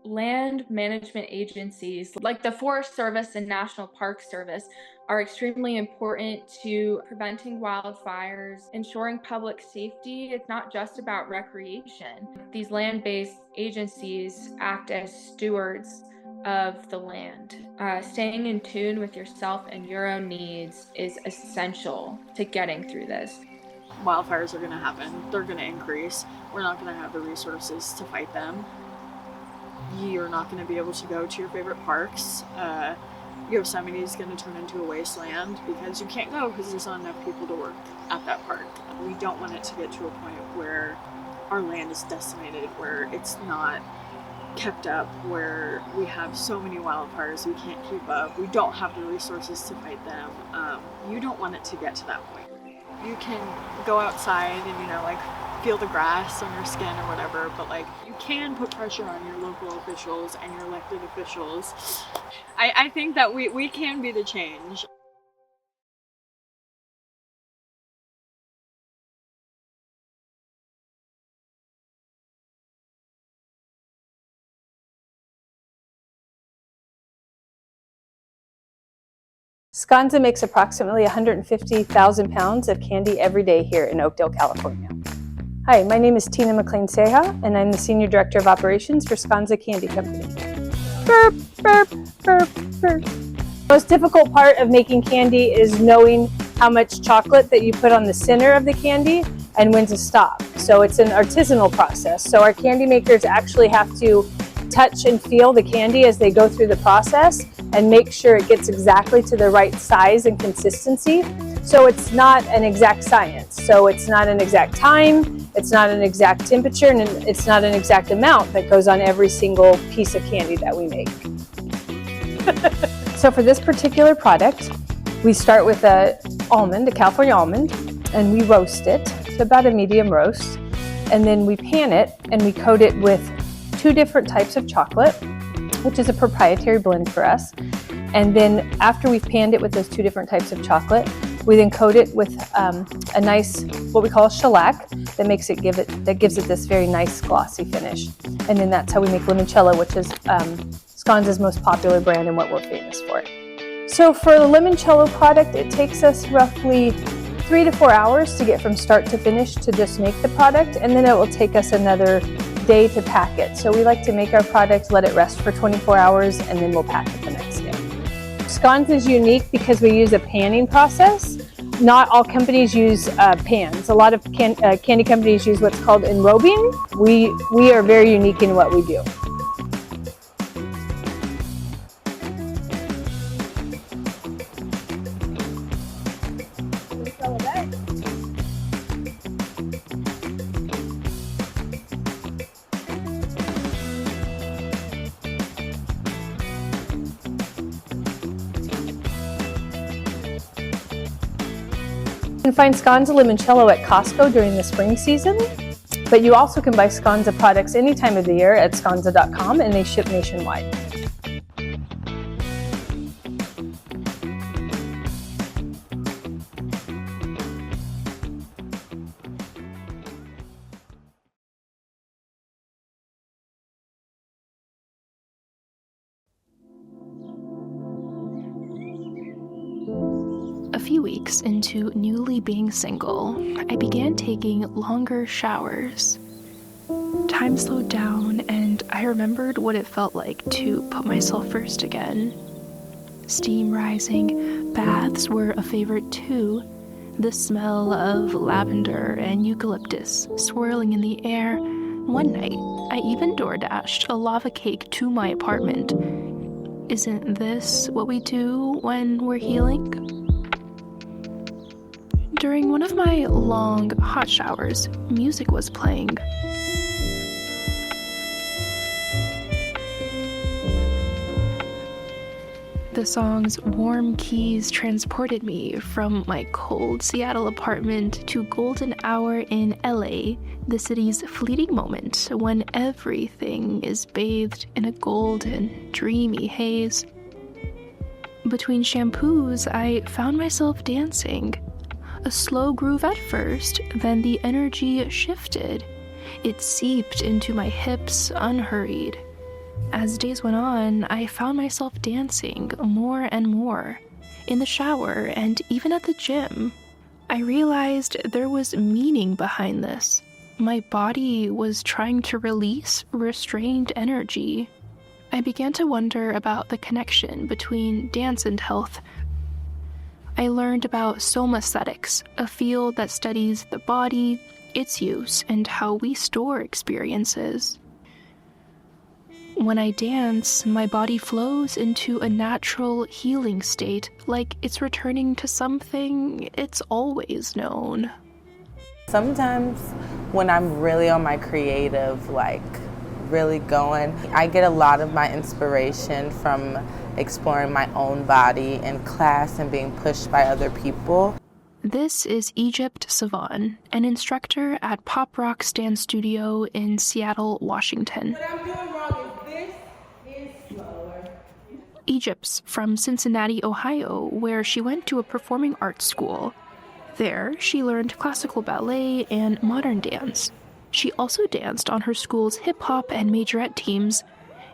Land management agencies like the Forest Service and National Park Service are extremely important to preventing wildfires, ensuring public safety. It's not just about recreation. These land-based agencies act as stewards of the land. Staying in tune with yourself and your own needs is essential to getting through this. Wildfires are going to happen. They're going to increase. We're not going to have the resources to fight them. You're not going to be able to go to your favorite parks. Yosemite is going to turn into a wasteland because you can't go because there's not enough people to work at that park. We don't want it to get to a point where our land is decimated, where it's not kept up, where we have so many wildfires we can't keep up. We don't have the resources to fight them. You don't want it to get to that point. You can go outside and, you know, like feel the grass on your skin or whatever, but like you can put pressure on your local officials and your elected officials. I think that we can be the change. Sconza makes approximately 150,000 pounds of candy every day here in Oakdale, California. Hi, my name is Tina McLean Ceja, and I'm the Senior Director of Operations for Sconza Candy Company. Burp, burp, burp, burp. The most difficult part of making candy is knowing how much chocolate that you put on the center of the candy and when to stop. So it's an artisanal process. So our candy makers actually have to touch and feel the candy as they go through the process and make sure it gets exactly to the right size and consistency. So it's not an exact science. So it's not an exact time, it's not an exact temperature, and it's not an exact amount that goes on every single piece of candy that we make. So for this particular product, we start with a California almond, and we roast it to about a medium roast. And then we pan it and we coat it with 2 different types of chocolate, which is a proprietary blend for us. And then after we've panned it with those 2 different types of chocolate, we then coat it with a nice, what we call shellac, that gives it this very nice glossy finish. And then that's how we make limoncello, which is Sconza's most popular brand and what we're famous for. So for the limoncello product, it takes us roughly 3 to 4 hours to get from start to finish to just make the product, and then it will take us another day to pack it. So we like to make our product, let it rest for 24 hours, and then we'll pack it the next day. Sconza is unique because we use a panning process. Not all companies use pans. A lot of candy companies use what's called enrobing. We are very unique in what we do. You can find Sconza limoncello at Costco during the spring season, but you also can buy Sconza products any time of the year at sconza.com, and they ship nationwide. A few weeks into newly being single, I began taking longer showers. Time slowed down, and I remembered what it felt like to put myself first again. Steam rising, baths were a favorite too. The smell of lavender and eucalyptus swirling in the air. One night, I even door-dashed a lava cake to my apartment. Isn't this what we do when we're healing? During one of my long hot showers, music was playing. The song's warm keys transported me from my cold Seattle apartment to golden hour in LA, the city's fleeting moment when everything is bathed in a golden, dreamy haze. Between shampoos, I found myself dancing. A slow groove at first, then the energy shifted. It seeped into my hips unhurried. As days went on, I found myself dancing more and more, in the shower and even at the gym. I realized there was meaning behind this. My body was trying to release restrained energy. I began to wonder about the connection between dance and health. I learned about somaesthetics, a field that studies the body, its use, and how we store experiences. When I dance, my body flows into a natural healing state, like it's returning to something it's always known. Sometimes when I'm really on my creative, really going, I get a lot of my inspiration from exploring my own body in class and being pushed by other people. This is Egypt Savan, an instructor at Pop Rock's dance studio in Seattle, Washington. What I'm doing wrong is this is slower. Egypt's from Cincinnati, Ohio, where she went to a performing arts school. There, she learned classical ballet and modern dance. She also danced on her school's hip-hop and majorette teams.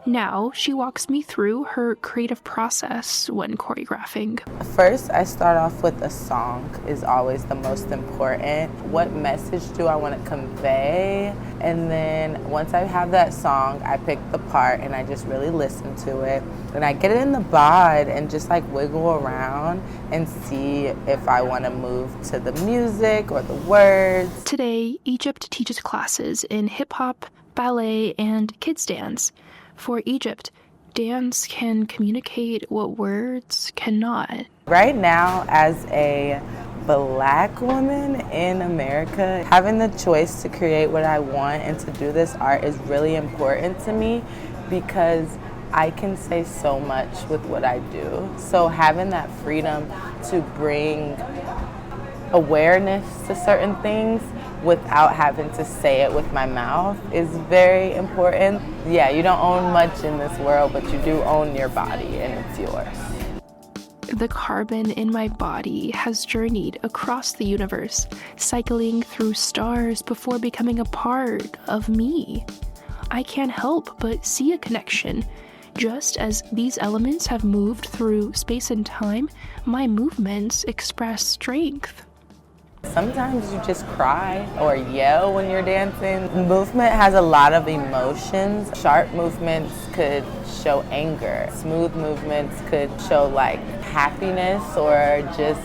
Now, she walks me through her creative process when choreographing. First, I start off with a song is always the most important. What message do I want to convey? And then once I have that song, I pick the part and I just really listen to it. And I get it in the bod and just wiggle around and see if I want to move to the music or the words. Today, Egypt teaches classes in hip-hop, ballet, and kids dance. For Egypt, dance can communicate what words cannot. Right now, as a Black woman in America, having the choice to create what I want and to do this art is really important to me because I can say so much with what I do. So having that freedom to bring awareness to certain things without having to say it with my mouth is very important. Yeah, you don't own much in this world, but you do own your body and it's yours. The carbon in my body has journeyed across the universe, cycling through stars before becoming a part of me. I can't help but see a connection. Just as these elements have moved through space and time, my movements express strength. Sometimes you just cry or yell when you're dancing. Movement has a lot of emotions. Sharp movements could show anger. Smooth movements could show like happiness or just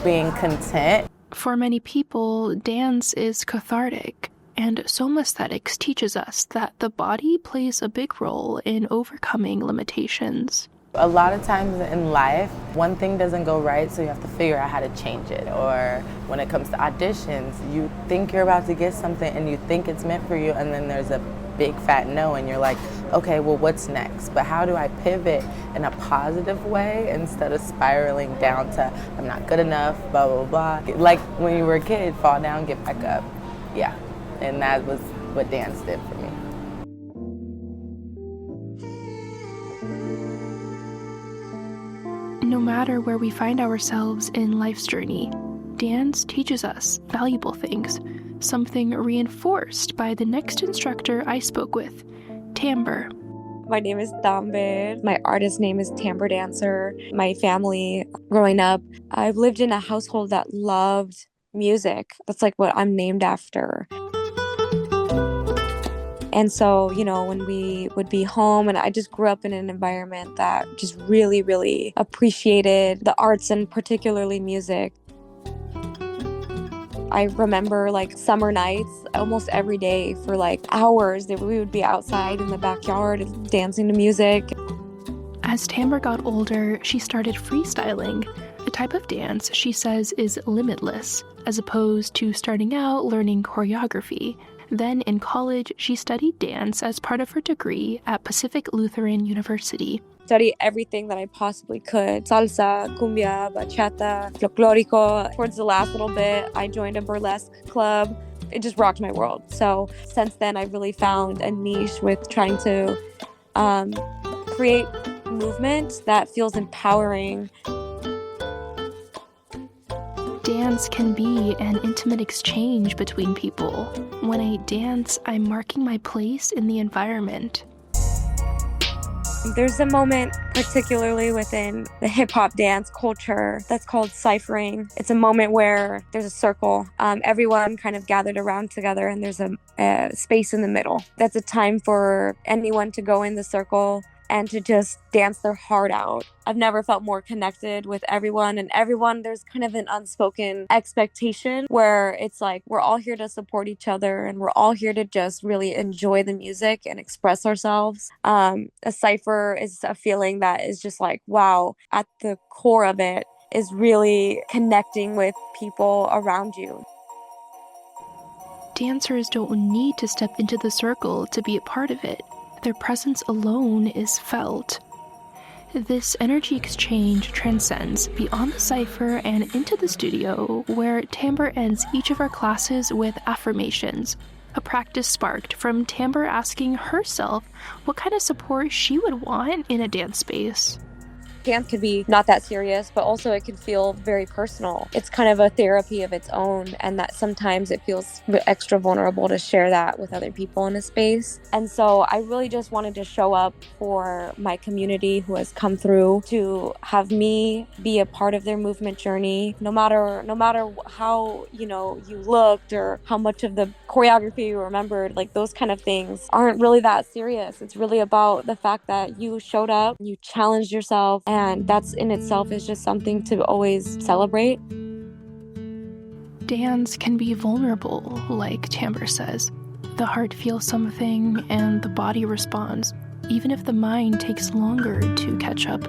being content. For many people, dance is cathartic, and Somaesthetics teaches us that the body plays a big role in overcoming limitations. A lot of times in life, one thing doesn't go right, so you have to figure out how to change it. Or when it comes to auditions, you think you're about to get something and you think it's meant for you, and then there's a big fat no, and you're like, okay, well, what's next? But how do I pivot in a positive way instead of spiraling down to, I'm not good enough, blah, blah, blah. Like when you were a kid, fall down, get back up. Yeah, and that was what dance did for me. No matter where we find ourselves in life's journey, dance teaches us valuable things, something reinforced by the next instructor I spoke with, timbre. My name is Tambe. My artist name is Timbre Dancer. My family, growing up, I've lived in a household that loved music. That's like what I'm named after. And so, you know, when we would be home, and I just grew up in an environment that just really, really appreciated the arts and particularly music. I remember like summer nights, almost every day for like hours, that we would be outside in the backyard dancing to music. As Timbre got older, she started freestyling, a type of dance she says is limitless, as opposed to starting out learning choreography. Then in college, she studied dance as part of her degree at Pacific Lutheran University. Study everything that I possibly could. Salsa, cumbia, bachata, folklorico. Towards the last little bit, I joined a burlesque club. It just rocked my world. So since then, I really found a niche with trying to create movement that feels empowering. Dance can be an intimate exchange between people. When I dance, I'm marking my place in the environment. There's a moment, particularly within the hip-hop dance culture, that's called ciphering. It's a moment where there's a circle. Everyone kind of gathered around together, and there's a space in the middle. That's a time for anyone to go in the circle and to just dance their heart out. I've never felt more connected with everyone, and there's kind of an unspoken expectation where it's like we're all here to support each other, and we're all here to just really enjoy the music and express ourselves. A cypher is a feeling that is just like, wow, at the core of it is really connecting with people around you. Dancers don't need to step into the circle to be a part of it. Their presence alone is felt. This energy exchange transcends beyond the cipher and into the studio, where Timbre ends each of our classes with affirmations, a practice sparked from Timbre asking herself what kind of support she would want in a dance space. Dance could be not that serious, but also it can feel very personal. It's kind of a therapy of its own, and that sometimes it feels extra vulnerable to share that with other people in a space. And so I really just wanted to show up for my community who has come through to have me be a part of their movement journey. No matter how, you looked or how much of the choreography you remembered, like those kind of things aren't really that serious. It's really about the fact that you showed up, you challenged yourself, and that's in itself is just something to always celebrate. Dance can be vulnerable, like Timbre says. The heart feels something and the body responds, even if the mind takes longer to catch up.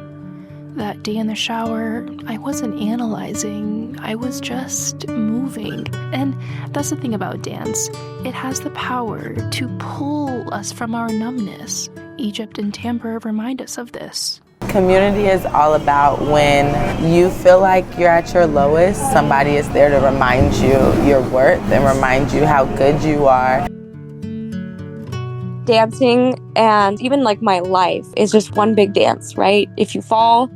That day in the shower, I wasn't analyzing, I was just moving. And that's the thing about dance. It has the power to pull us from our numbness. Egypt and Timbre remind us of this. Community is all about when you feel like you're at your lowest, somebody is there to remind you your worth and remind you how good you are. Dancing and even like my life is just one big dance, right? If you fall,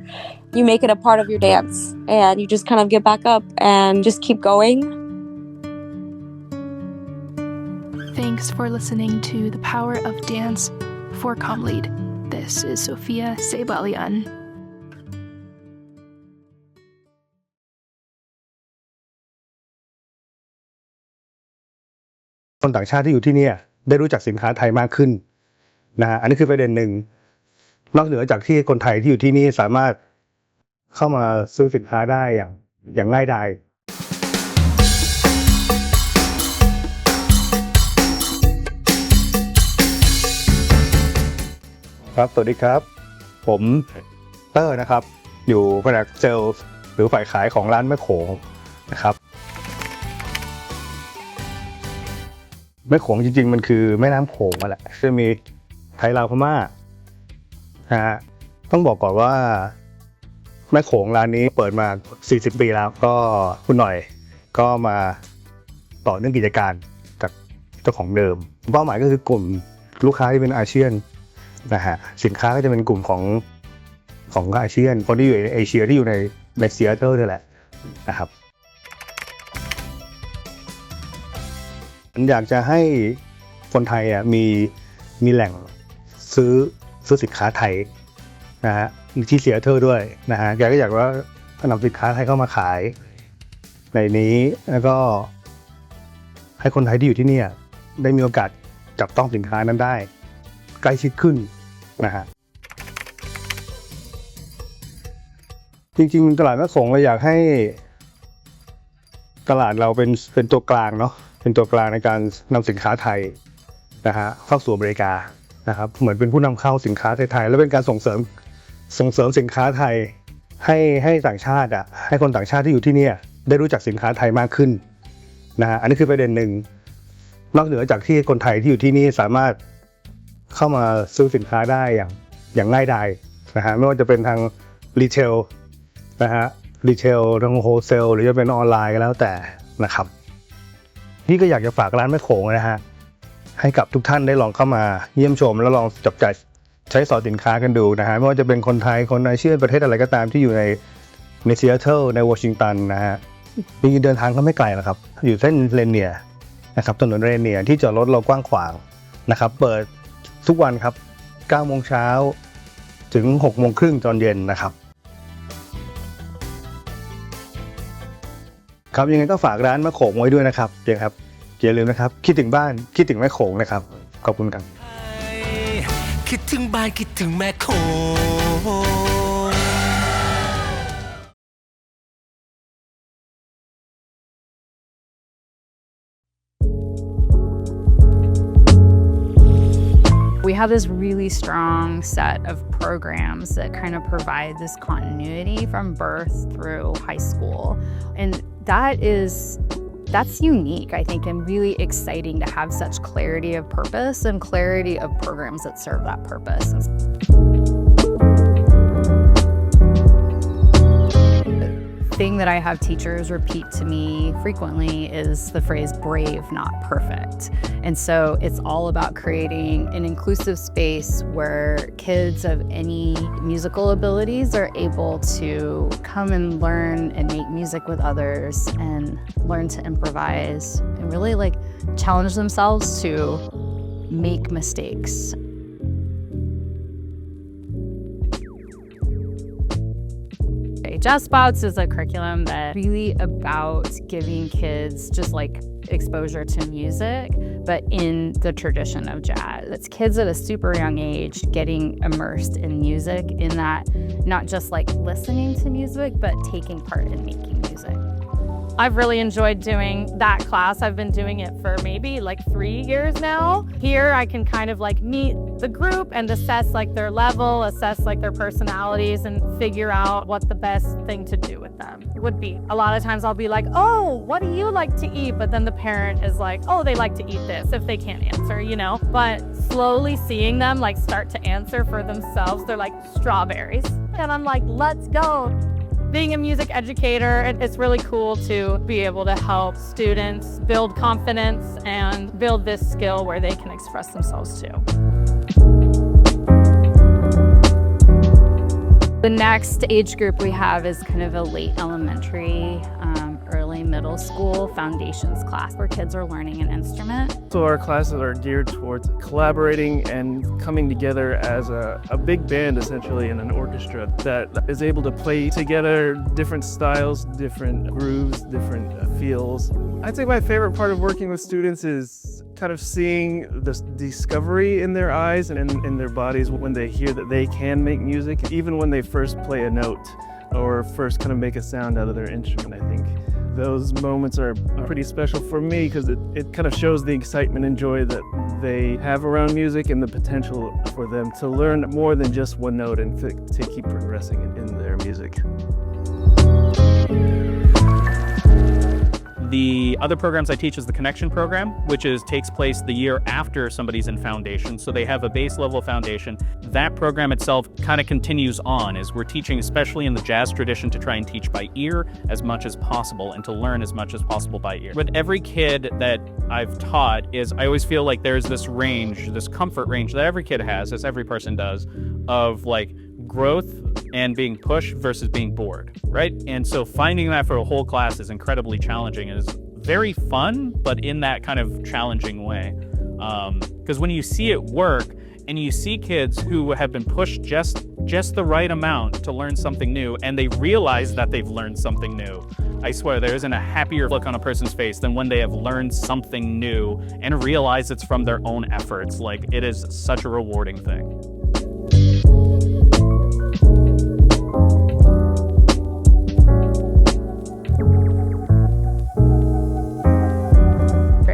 you make it a part of your dance and you just kind of get back up and just keep going. Thanks for listening to The Power of Dance for ComLead. This is Sofia Sayablian. คนต่างชาติที่อยู่ที่นี่ได้รู้จักสินค้าไทยมากขึ้นนะฮะอันนี้คือประเด็นหนึ่งนอกเหนือจากที่คนไทยที่อยู่ที่นี่สามารถเข้ามาซื้อสินค้าได้อย่างง่ายดายครับสวัสดีครับผมเตอร์นะครับอยู่แผนกเซลล์หรือฝ่ายขายของร้านแม่โขงนะครับแม่โขงจริงๆมันคือแม่น้ำโขงนั่นแหละจะมีไทยลาวพม่านะฮะต้องบอกก่อนว่าแม่โขงร้านนี้เปิดมา40 ปีแล้วก็คุณหน่อยก็มาต่อเนื่องกิจการจากเจ้าของเดิมเป้าหมายก็คือกลุ่มลูกค้าที่เป็นอาเซียนนะฮะสินค้าก็จะเป็นกลุ่มของอาเซียนคนที่อยู่ในเอเชียที่อยู่ในซีแอตเทิลนี่แหละนะครับอยากจะให้คนไทยมีแหล่งซื้อสินค้าไทยนะฮะที่ซีแอตเทิลด้วยนะฮะแกก็อยากว่านำสินค้าไทยเข้ามาขายในนี้แล้วก็ให้คนไทยที่อยู่ที่นี่ได้มีโอกาสจับต้องสินค้านั้นได้ใกล้ชิดขึ้นนะฮะจริงๆตลาดแม่โขงเราอยากให้ตลาดเราเป็นตัวกลางเนาะเป็นตัวกลางในการนำสินค้าไทยนะฮะเข้าสู่อเมริกานะครับเหมือนเป็นผู้นำเข้าสินค้าไทยๆและเป็นการส่งเสริมสินค้าไทยให้ต่างชาติให้คนต่างชาติที่อยู่ที่นี่ได้รู้จักสินค้าไทยมากขึ้นนะฮะอันนี้คือประเด็นหนึ่งนอกเหนือจากที่คนไทยที่อยู่ที่นี่สามารถเข้ามาซื้อสินค้าได้อย่างง่ายดายนะฮะไม่ว่าจะเป็นทางรีเทลนะฮะรีเทลทางโฮลเซลหรือจะเป็นออนไลน์ก็แล้วแต่นะครับนี่ก็อยากจะฝากร้านแม่โขงนะฮะให้กับทุกท่านได้ลองเข้ามาเยี่ยมชมแล้วลองจับจ่ายใช้สอยสินค้ากันดูนะฮะไม่ว่าจะเป็นคนไทยคนอาเซียนประเทศอะไรก็ตามที่อยู่ในซีแอตเทิลในวอชิงตันนะฮะจริงๆเดินทางก็ไม่ไกลหรอกครับอยู่เส้นเรเนียร์นะครับถนนเรเนียร์ที่จอดรถเรากว้างขวางนะครับเปิดทุกวันครับ 9 โมงเช้าถึง 6 โมงครึ่งตอนเย็นนะครับครับยังไงก็ฝากร้านแม่โขงไว้ด้วยนะครับอย่าลืมนะครับคิดถึงบ้านคิดถึงแม่โขงนะครับขอบคุณครับคิดถึงบ้านคิดถึงแม่โขงWe have this really strong set of programs that kind of provide this continuity from birth through high school. And that's unique, I think, and really exciting to have such clarity of purpose and clarity of programs that serve that purpose. The thing that I have teachers repeat to me frequently is the phrase brave, not perfect. And so it's all about creating an inclusive space where kids of any musical abilities are able to come and learn and make music with others and learn to improvise and really challenge themselves to make mistakes. Jazz Spouts is a curriculum that's really about giving kids just exposure to music, but in the tradition of jazz. It's kids at a super young age getting immersed in music, in that not just listening to music, but taking part in making music. I've really enjoyed doing that class. I've been doing it for maybe 3 years now. Here I can kind of meet the group and assess their level, assess their personalities, and figure out what the best thing to do with them would be. A lot of times I'll be like, oh, what do you like to eat? But then the parent is like, oh, they like to eat this, if they can't answer, But slowly seeing them start to answer for themselves, they're like, strawberries. And I'm like, let's go. Being a music educator, it's really cool to be able to help students build confidence and build this skill where they can express themselves too. The next age group we have is kind of a late elementary, early middle school foundations class where kids are learning an instrument. So our classes are geared towards collaborating and coming together as a big band, essentially, in an orchestra that is able to play together different styles, different grooves, different feels. I'd say my favorite part of working with students is kind of seeing the discovery in their eyes and in their bodies when they hear that they can make music, even when they first play a note or first kind of make a sound out of their instrument. I think those moments are pretty special for me because it kind of shows the excitement and joy that they have around music and the potential for them to learn more than just one note and to keep progressing in their music. The other programs I teach is the Connection program, which takes place the year after somebody's in foundation. So they have a base level foundation. That program itself kind of continues on as we're teaching, especially in the jazz tradition, to try and teach by ear as much as possible and to learn as much as possible by ear. With every kid that I've taught I always feel like there's this range, this comfort range that every kid has, as every person does, of like growth and being pushed versus being bored, right? And so finding that for a whole class is incredibly challenging and is very fun, but in that kind of challenging way. Because when you see it work and you see kids who have been pushed just the right amount to learn something new and they realize that they've learned something new, I swear there isn't a happier look on a person's face than when they have learned something new and realize it's from their own efforts. Like, it is such a rewarding thing.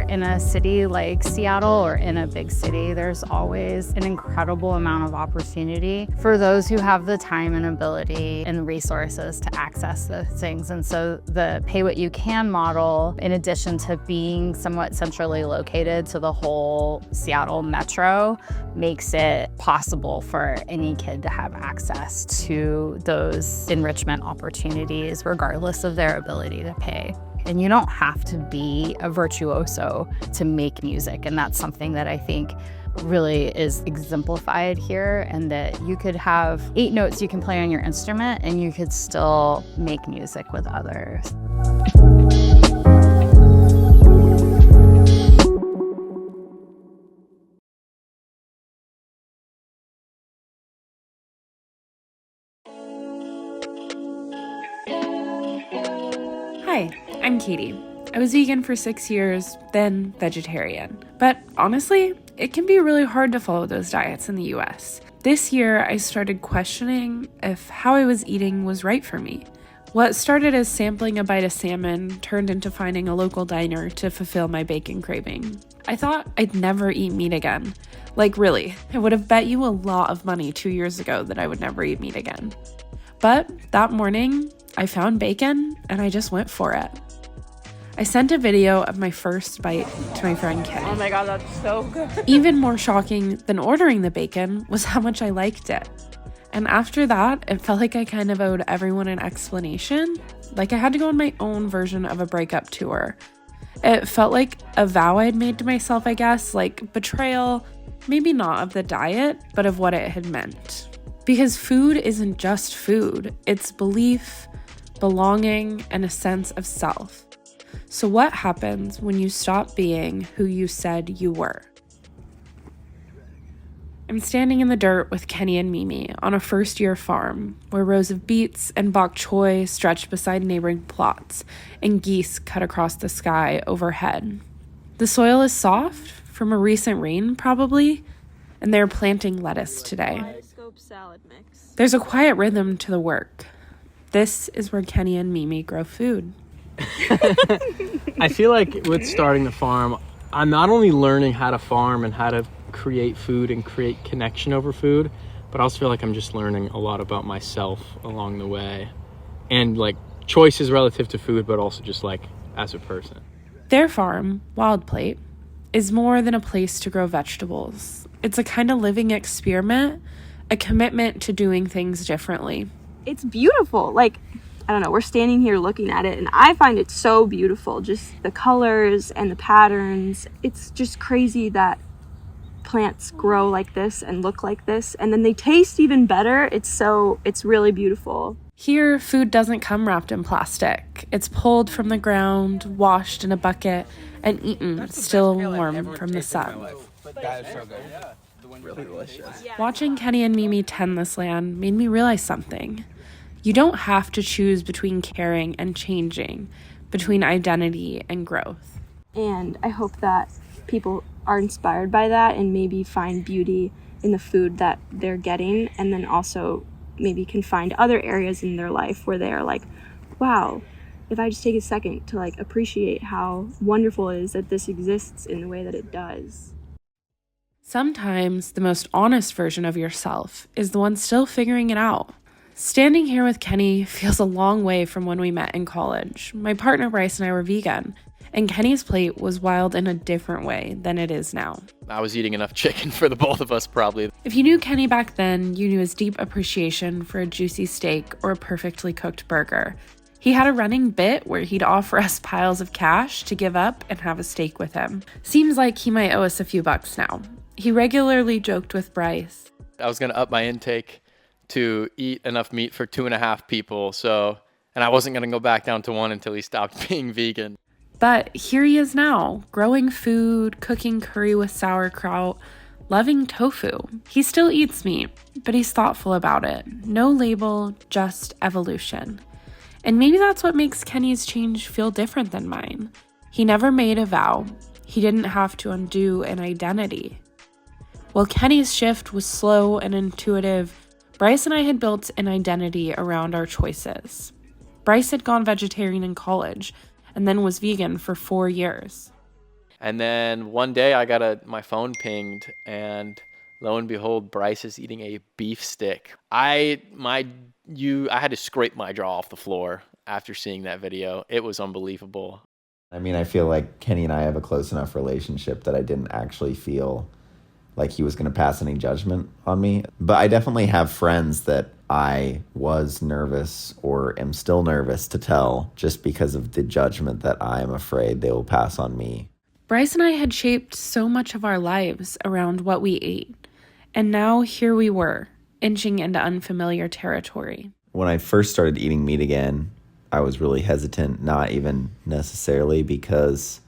In a city like Seattle or in a big city, there's always an incredible amount of opportunity for those who have the time and ability and resources to access those things. And so the pay what you can model, in addition to being somewhat centrally located to the whole Seattle metro, makes it possible for any kid to have access to those enrichment opportunities regardless of their ability to pay. And you don't have to be a virtuoso to make music. And that's something that I think really is exemplified here, and that you could have 8 notes you can play on your instrument and you could still make music with others. Hi, I'm Katie. I was vegan for 6 years, then vegetarian. But honestly, it can be really hard to follow those diets in the US. This year, I started questioning if how I was eating was right for me. What started as sampling a bite of salmon turned into finding a local diner to fulfill my bacon craving. I thought I'd never eat meat again. Like, really, I would have bet you a lot of money 2 years ago that I would never eat meat again. But that morning, I found bacon and I just went for it. I sent a video of my first bite to my friend Kimmy. Oh my god, that's so good. Even more shocking than ordering the bacon was how much I liked it. And after that, it felt like I kind of owed everyone an explanation. Like I had to go on my own version of a breakup tour. It felt like a vow I'd made to myself, I guess, like betrayal, maybe not of the diet, but of what it had meant. Because food isn't just food, it's belief, belonging, and a sense of self. So what happens when you stop being who you said you were? I'm standing in the dirt with Kenny and Mihye on a first-year farm where rows of beets and bok choy stretched beside neighboring plots and geese cut across the sky overhead. The soil is soft from a recent rain, probably, and they're planting lettuce today. There's a quiet rhythm to the work. This is where Kenny and Mihye grow food. I feel like with starting the farm, I'm not only learning how to farm and how to create food and create connection over food, but I also feel like I'm just learning a lot about myself along the way. And like choices relative to food, but also just like as a person. Their farm, Wild Plate, is more than a place to grow vegetables. It's a kind of living experiment, a commitment to doing things differently. It's beautiful. Like, I don't know, we're standing here looking at it and I find it so beautiful. Just the colors and the patterns. It's just crazy that plants grow like this and look like this, and then they taste even better. It's really beautiful. Here, food doesn't come wrapped in plastic. It's pulled from the ground, washed in a bucket, and eaten still warm from the sun. That is so good. Really delicious. Watching Kenny and Mimi tend this land made me realize something. You don't have to choose between caring and changing, between identity and growth. And I hope that people are inspired by that and maybe find beauty in the food that they're getting, and then also maybe can find other areas in their life where they are like, wow, if I just take a second to like appreciate how wonderful it is that this exists in the way that it does. Sometimes the most honest version of yourself is the one still figuring it out. Standing here with Kenny feels a long way from when we met in college. My partner Bryce and I were vegan, and Kenny's plate was wild in a different way than it is now. I was eating enough chicken for the both of us, probably. If you knew Kenny back then, you knew his deep appreciation for a juicy steak or a perfectly cooked burger. He had a running bit where he'd offer us piles of cash to give up and have a steak with him. Seems like he might owe us a few bucks now. He regularly joked with Bryce. I was going to up my intake to eat enough meat for 2.5 people, and I wasn't going to go back down to 1 until he stopped being vegan. But here he is now, growing food, cooking curry with sauerkraut, loving tofu. He still eats meat, but he's thoughtful about it. No label, just evolution. And maybe that's what makes Kenny's change feel different than mine. He never made a vow. He didn't have to undo an identity. While Kenny's shift was slow and intuitive, Bryce and I had built an identity around our choices. Bryce had gone vegetarian in college and then was vegan for 4 years. And then one day I got my phone pinged, and lo and behold, Bryce is eating a beef stick. I had to scrape my jaw off the floor after seeing that video. It was unbelievable. I mean, I feel like Kenny and I have a close enough relationship that I didn't actually feel like he was going to pass any judgment on me. But I definitely have friends that I was nervous or am still nervous to tell just because of the judgment that I am afraid they will pass on me. Bryce and I had shaped so much of our lives around what we ate. And now here we were, inching into unfamiliar territory. When I first started eating meat again, I was really hesitant, not even necessarily because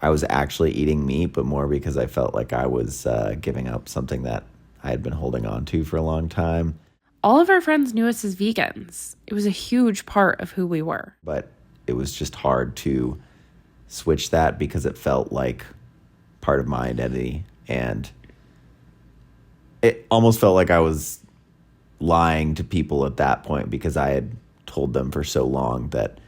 I was actually eating meat, but more because I felt like I was giving up something that I had been holding on to for a long time. All of our friends knew us as vegans. It was a huge part of who we were. But it was just hard to switch that because it felt like part of my identity. And it almost felt like I was lying to people at that point because I had told them for so long that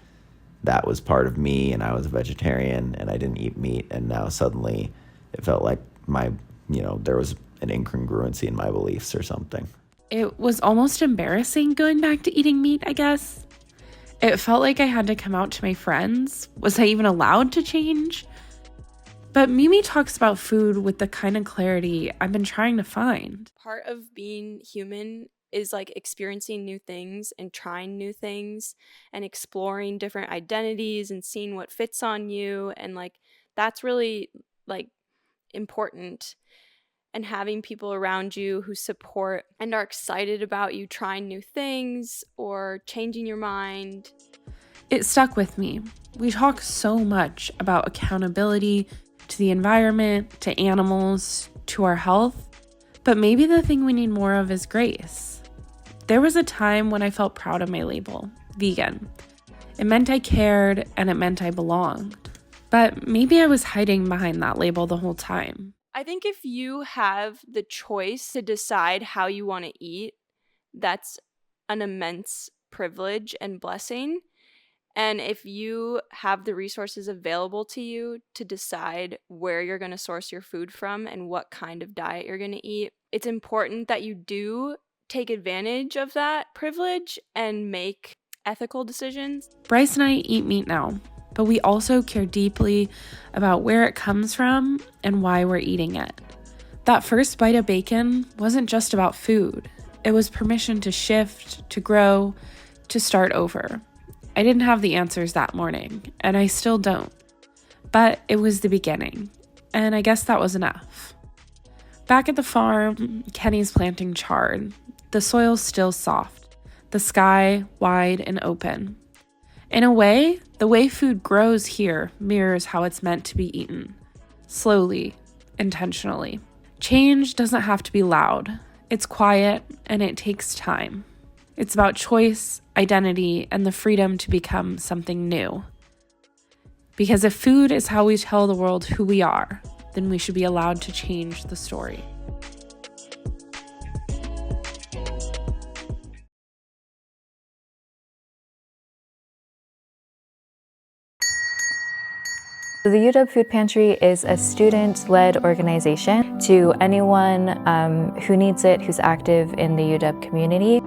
that was part of me and I was a vegetarian and I didn't eat meat. And now suddenly it felt like there was an incongruency in my beliefs or something. It was almost embarrassing going back to eating meat, I guess. It felt like I had to come out to my friends. Was I even allowed to change? But Mimi talks about food with the kind of clarity I've been trying to find. Part of being human is like experiencing new things and trying new things and exploring different identities and seeing what fits on you, and like that's really like important. And having people around you who support and are excited about you trying new things or changing your mind. It stuck with me. We talk so much about accountability to the environment, to animals, to our health, but maybe the thing we need more of is grace. There was a time when I felt proud of my label, vegan. It meant I cared and it meant I belonged. But maybe I was hiding behind that label the whole time. I think if you have the choice to decide how you want to eat, that's an immense privilege and blessing. And if you have the resources available to you to decide where you're going to source your food from and what kind of diet you're going to eat, it's important that you do take advantage of that privilege and make ethical decisions. Bryce and I eat meat now, but we also care deeply about where it comes from and why we're eating it. That first bite of bacon wasn't just about food. It was permission to shift, to grow, to start over. I didn't have the answers that morning, and I still don't. But it was the beginning, and I guess that was enough. Back at the farm, Kenny's planting chard. The soil's still soft, the sky wide and open. In a way, the way food grows here mirrors how it's meant to be eaten. Slowly, intentionally. Change doesn't have to be loud. It's quiet and it takes time. It's about choice, identity, and the freedom to become something new. Because if food is how we tell the world who we are, then we should be allowed to change the story. The UW Food Pantry is a student-led organization to anyone who needs it, who's active in the UW community.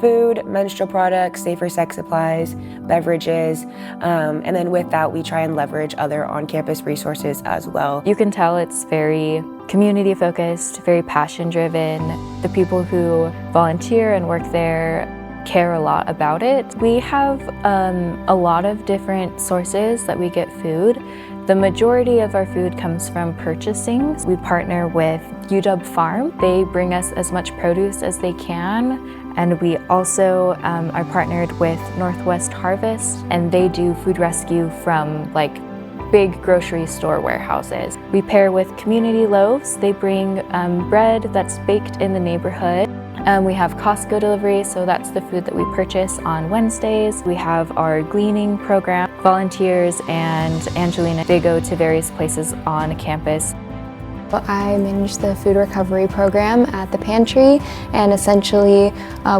Food, menstrual products, safer sex supplies, beverages, and then with that we try and leverage other on-campus resources as well. You can tell it's very community-focused, very passion-driven. The people who volunteer and work there care a lot about it. We have a lot of different sources that we get food. The majority of our food comes from purchasing. We partner with UW Farm. They bring us as much produce as they can. And we also are partnered with Northwest Harvest, and they do food rescue from like big grocery store warehouses. We pair with community loaves. They bring bread that's baked in the neighborhood. We have Costco delivery, so that's the food that we purchase on Wednesdays. We have our gleaning program. Volunteers and Angelina, they go to various places on campus. I manage the food recovery program at the pantry, and essentially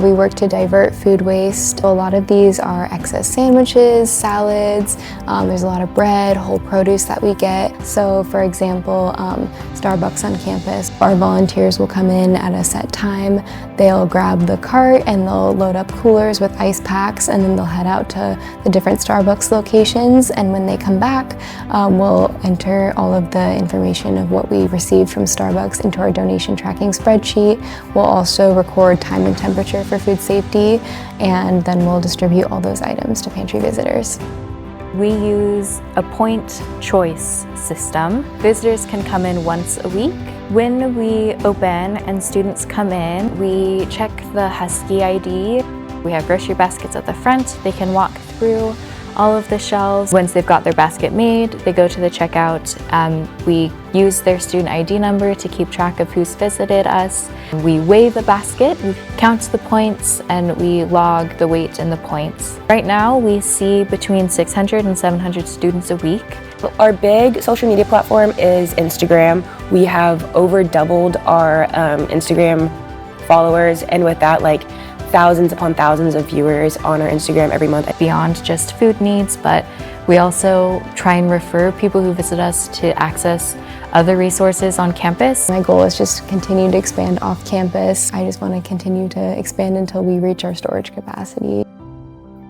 we work to divert food waste. A lot of these are excess sandwiches, salads, there's a lot of bread, whole produce that we get. So for example, Starbucks on campus, our volunteers will come in at a set time, they'll grab the cart and they'll load up coolers with ice packs, and then they'll head out to the different Starbucks locations, and when they come back, we'll enter all of the information of what we received from Starbucks into our donation tracking spreadsheet. We'll also record time and temperature for food safety, and then we'll distribute all those items to pantry visitors. We use a point choice system. Visitors can come in once a week. When we open and students come in, we check the Husky ID. We have grocery baskets at the front. They can walk through all of the shelves. Once they've got their basket made, they go to the checkout. We use their student ID number to keep track of who's visited us. We weigh the basket, we count the points, and we log the weight and the points. Right now, we see between 600 and 700 students a week. Our big social media platform is Instagram. We have over doubled our Instagram followers, and with that, like, thousands upon thousands of viewers on our Instagram every month. Beyond just food needs, but we also try and refer people who visit us to access other resources on campus. My goal is just to continue to expand off campus. I just want to continue to expand until we reach our storage capacity.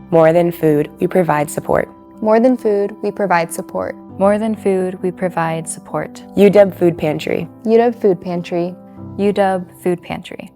More than food, we provide support. More than food, we provide support. More than food, we provide support. UW Food Pantry. UW Food Pantry. UW Food Pantry.